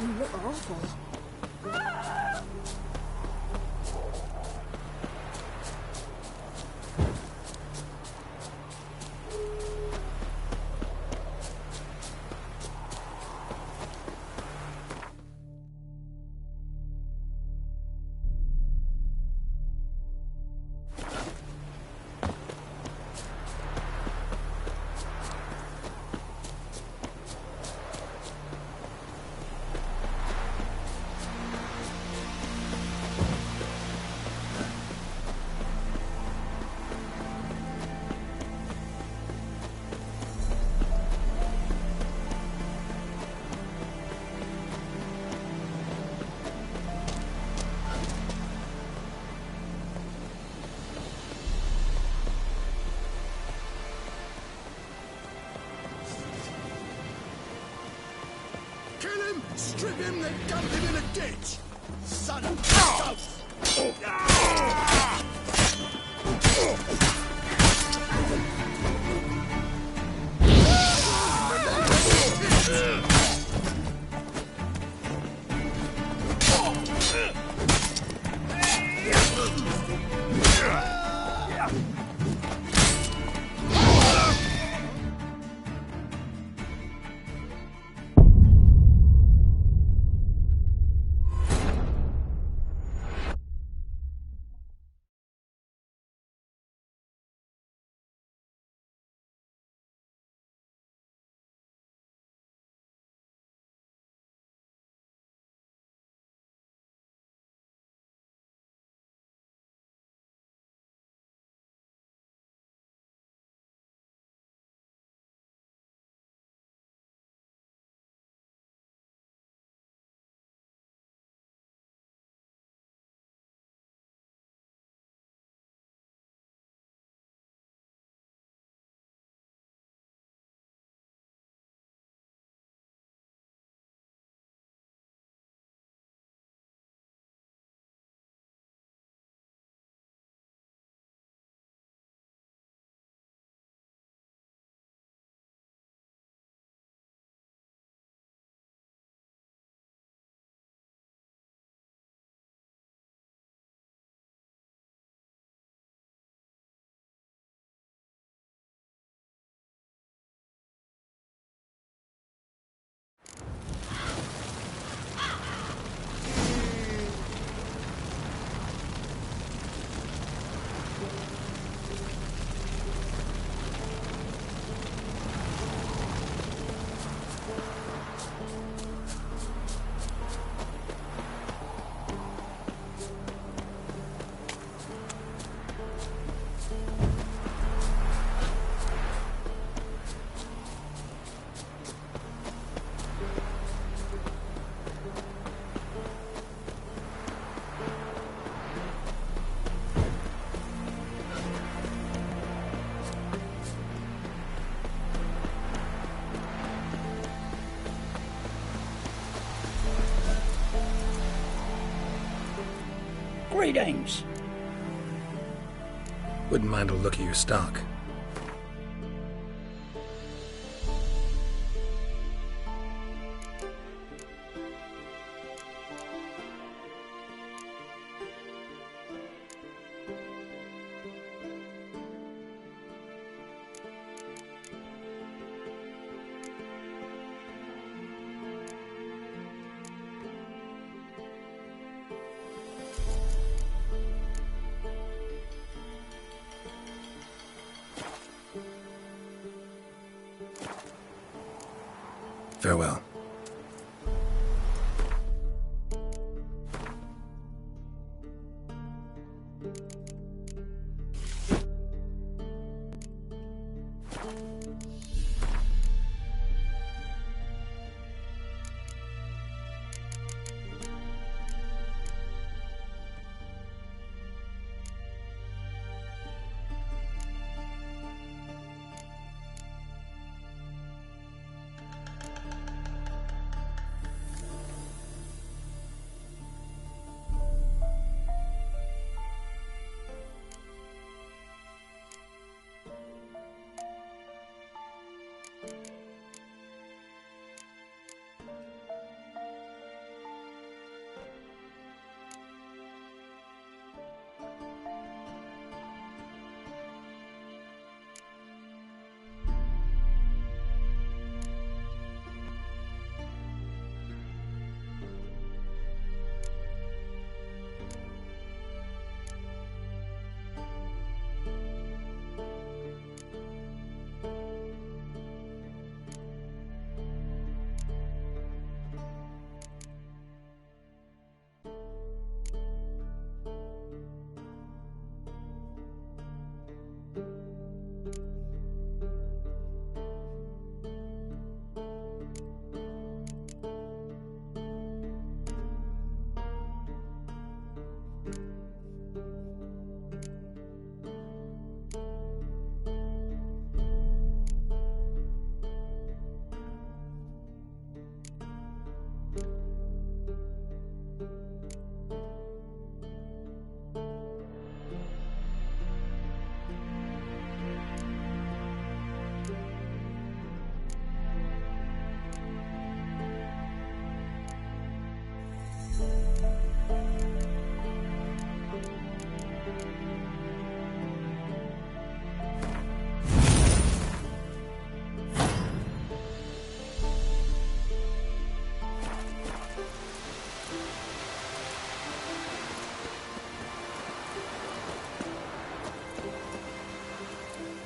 You look awful. Kill him, strip him, then dump him in a ditch! Son of a ghost! Greetings. Wouldn't mind a look at your stock. Farewell.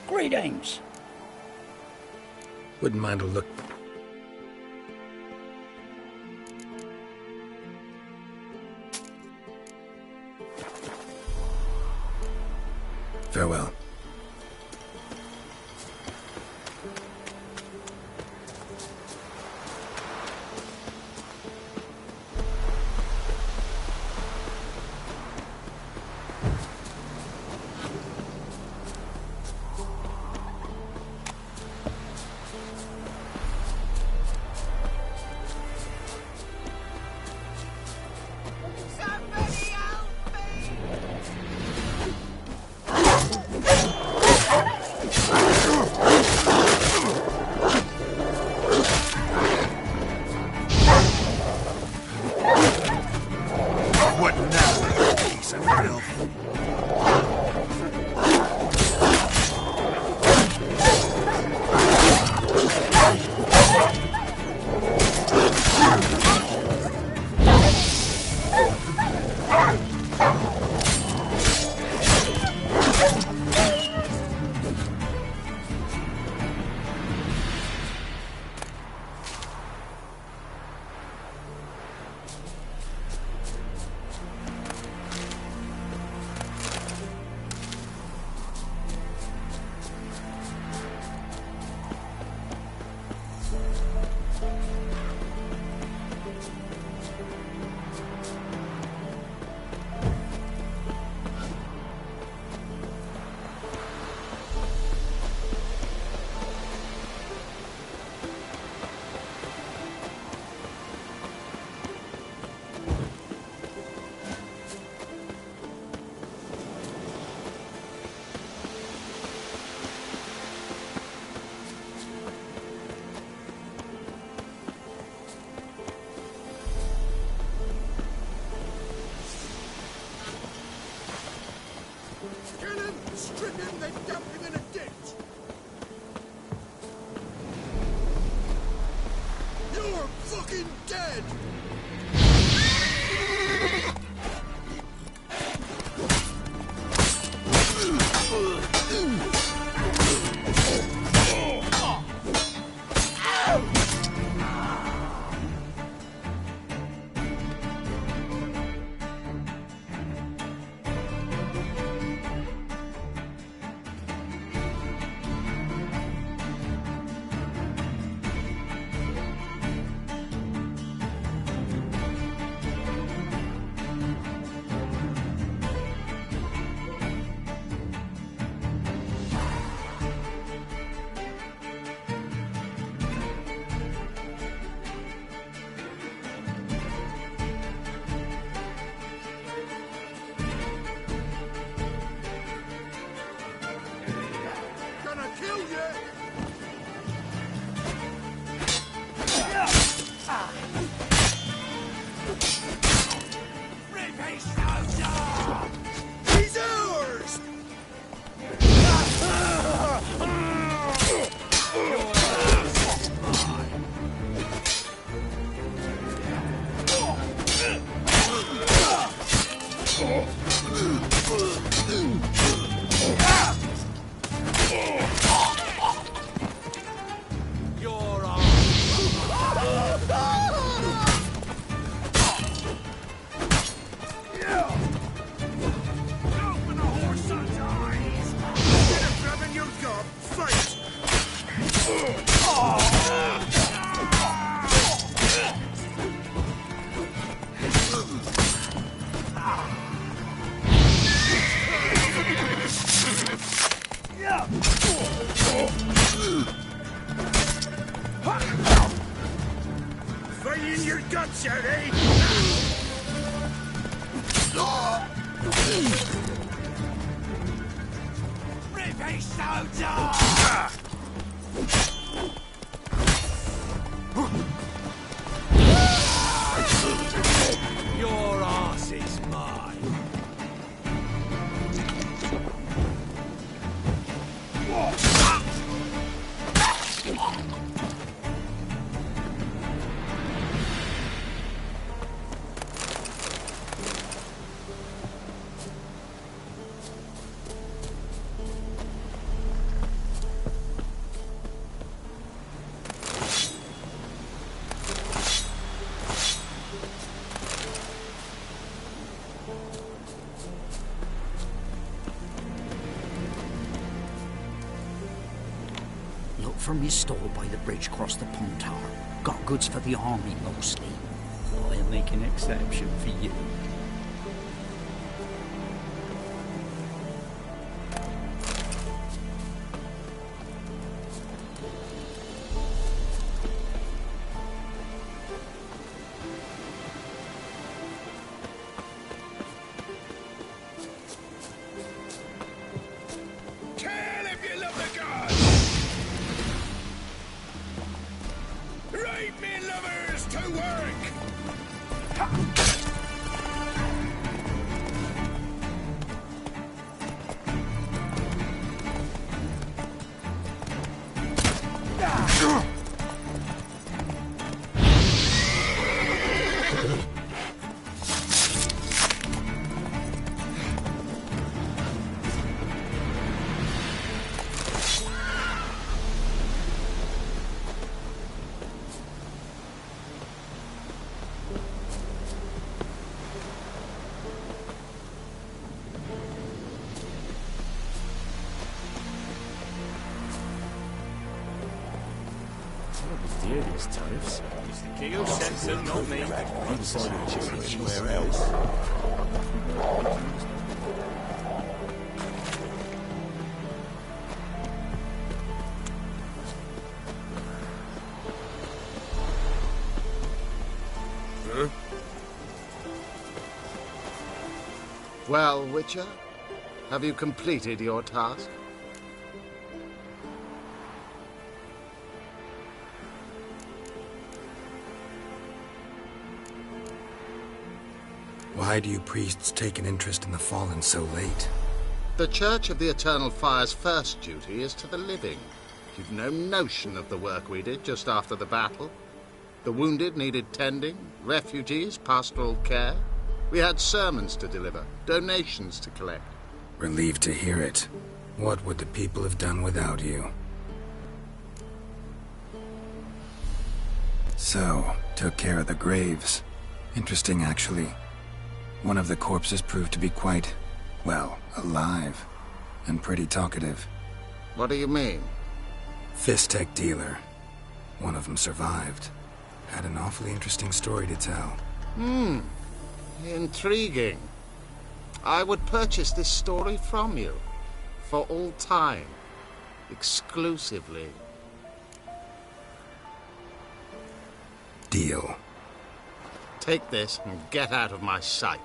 Greetings. Wouldn't mind a look. Farewell. Trip him, then dump him in a ditch! You're fucking dead! Fighting your guts out, eh? Ribby soldier! Your ass is mine. Look for me stall by the bridge across the pond tower. Got goods for the army mostly. I'll make an exception for you. Kill if you love the gods! Right, me lovers, to work! Dear these tariffs. It's the king who sent them, not me. I'm searching anywhere else. Huh? Well, Witcher, have you completed your task? Why do you priests take an interest in the Fallen so late? The Church of the Eternal Fire's first duty is to the living. You've no notion of the work we did just after the battle. The wounded needed tending, refugees, pastoral care. We had sermons to deliver, donations to collect. Relieved to hear it. What would the people have done without you? So, took care of the graves. Interesting, actually. One of the corpses proved to be quite, well, alive. And pretty talkative. What do you mean? Fistech dealer. One of them survived. Had an awfully interesting story to tell. Intriguing. I would purchase this story from you. For all time. Exclusively. Deal. Take this and get out of my sight.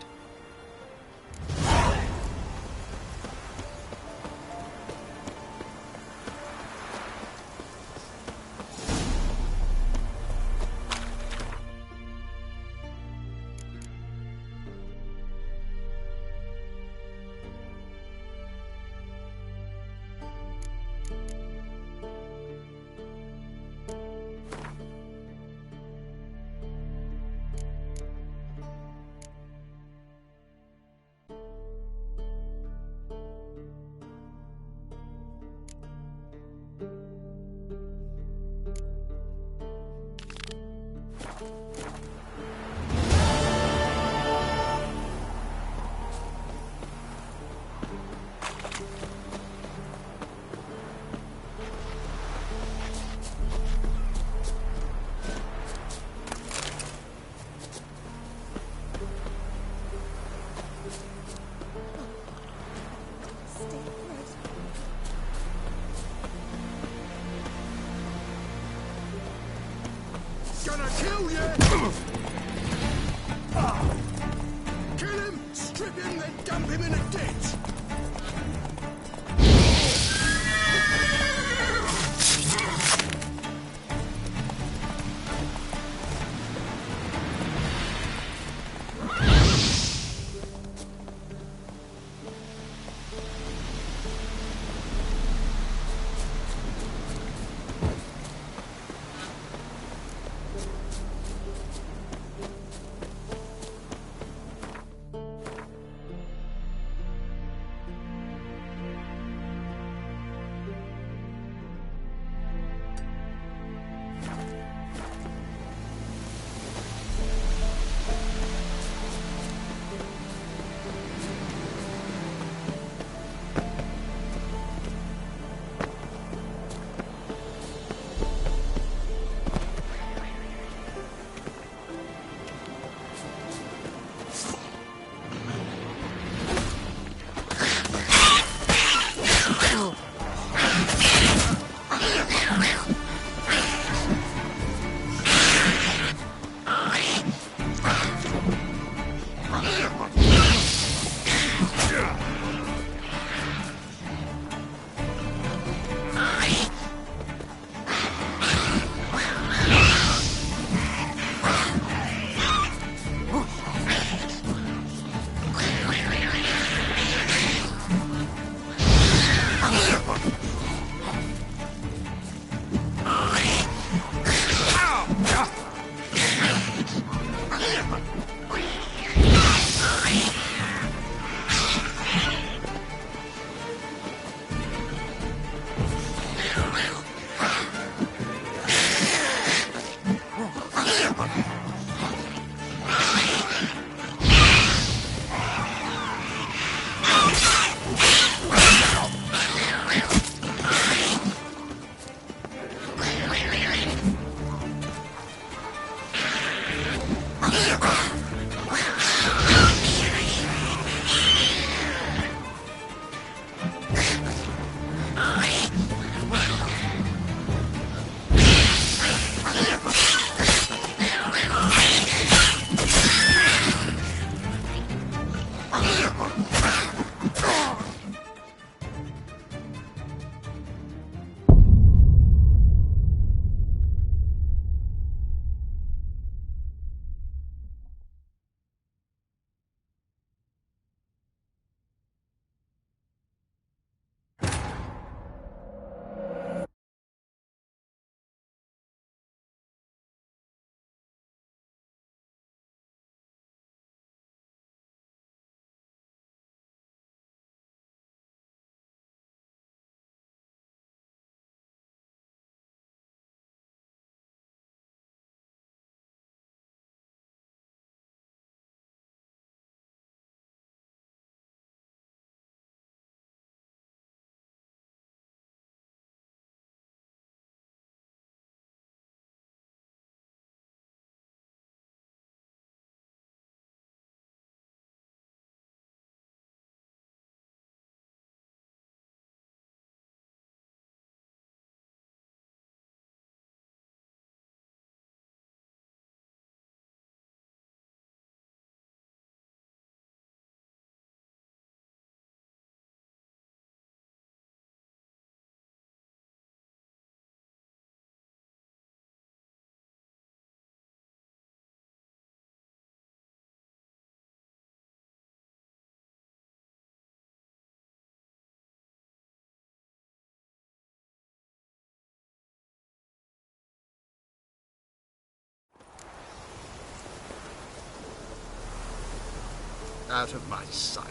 Gonna kill you! Kill him, strip him, then dump him in a ditch! out of my sight.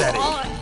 Pathetic.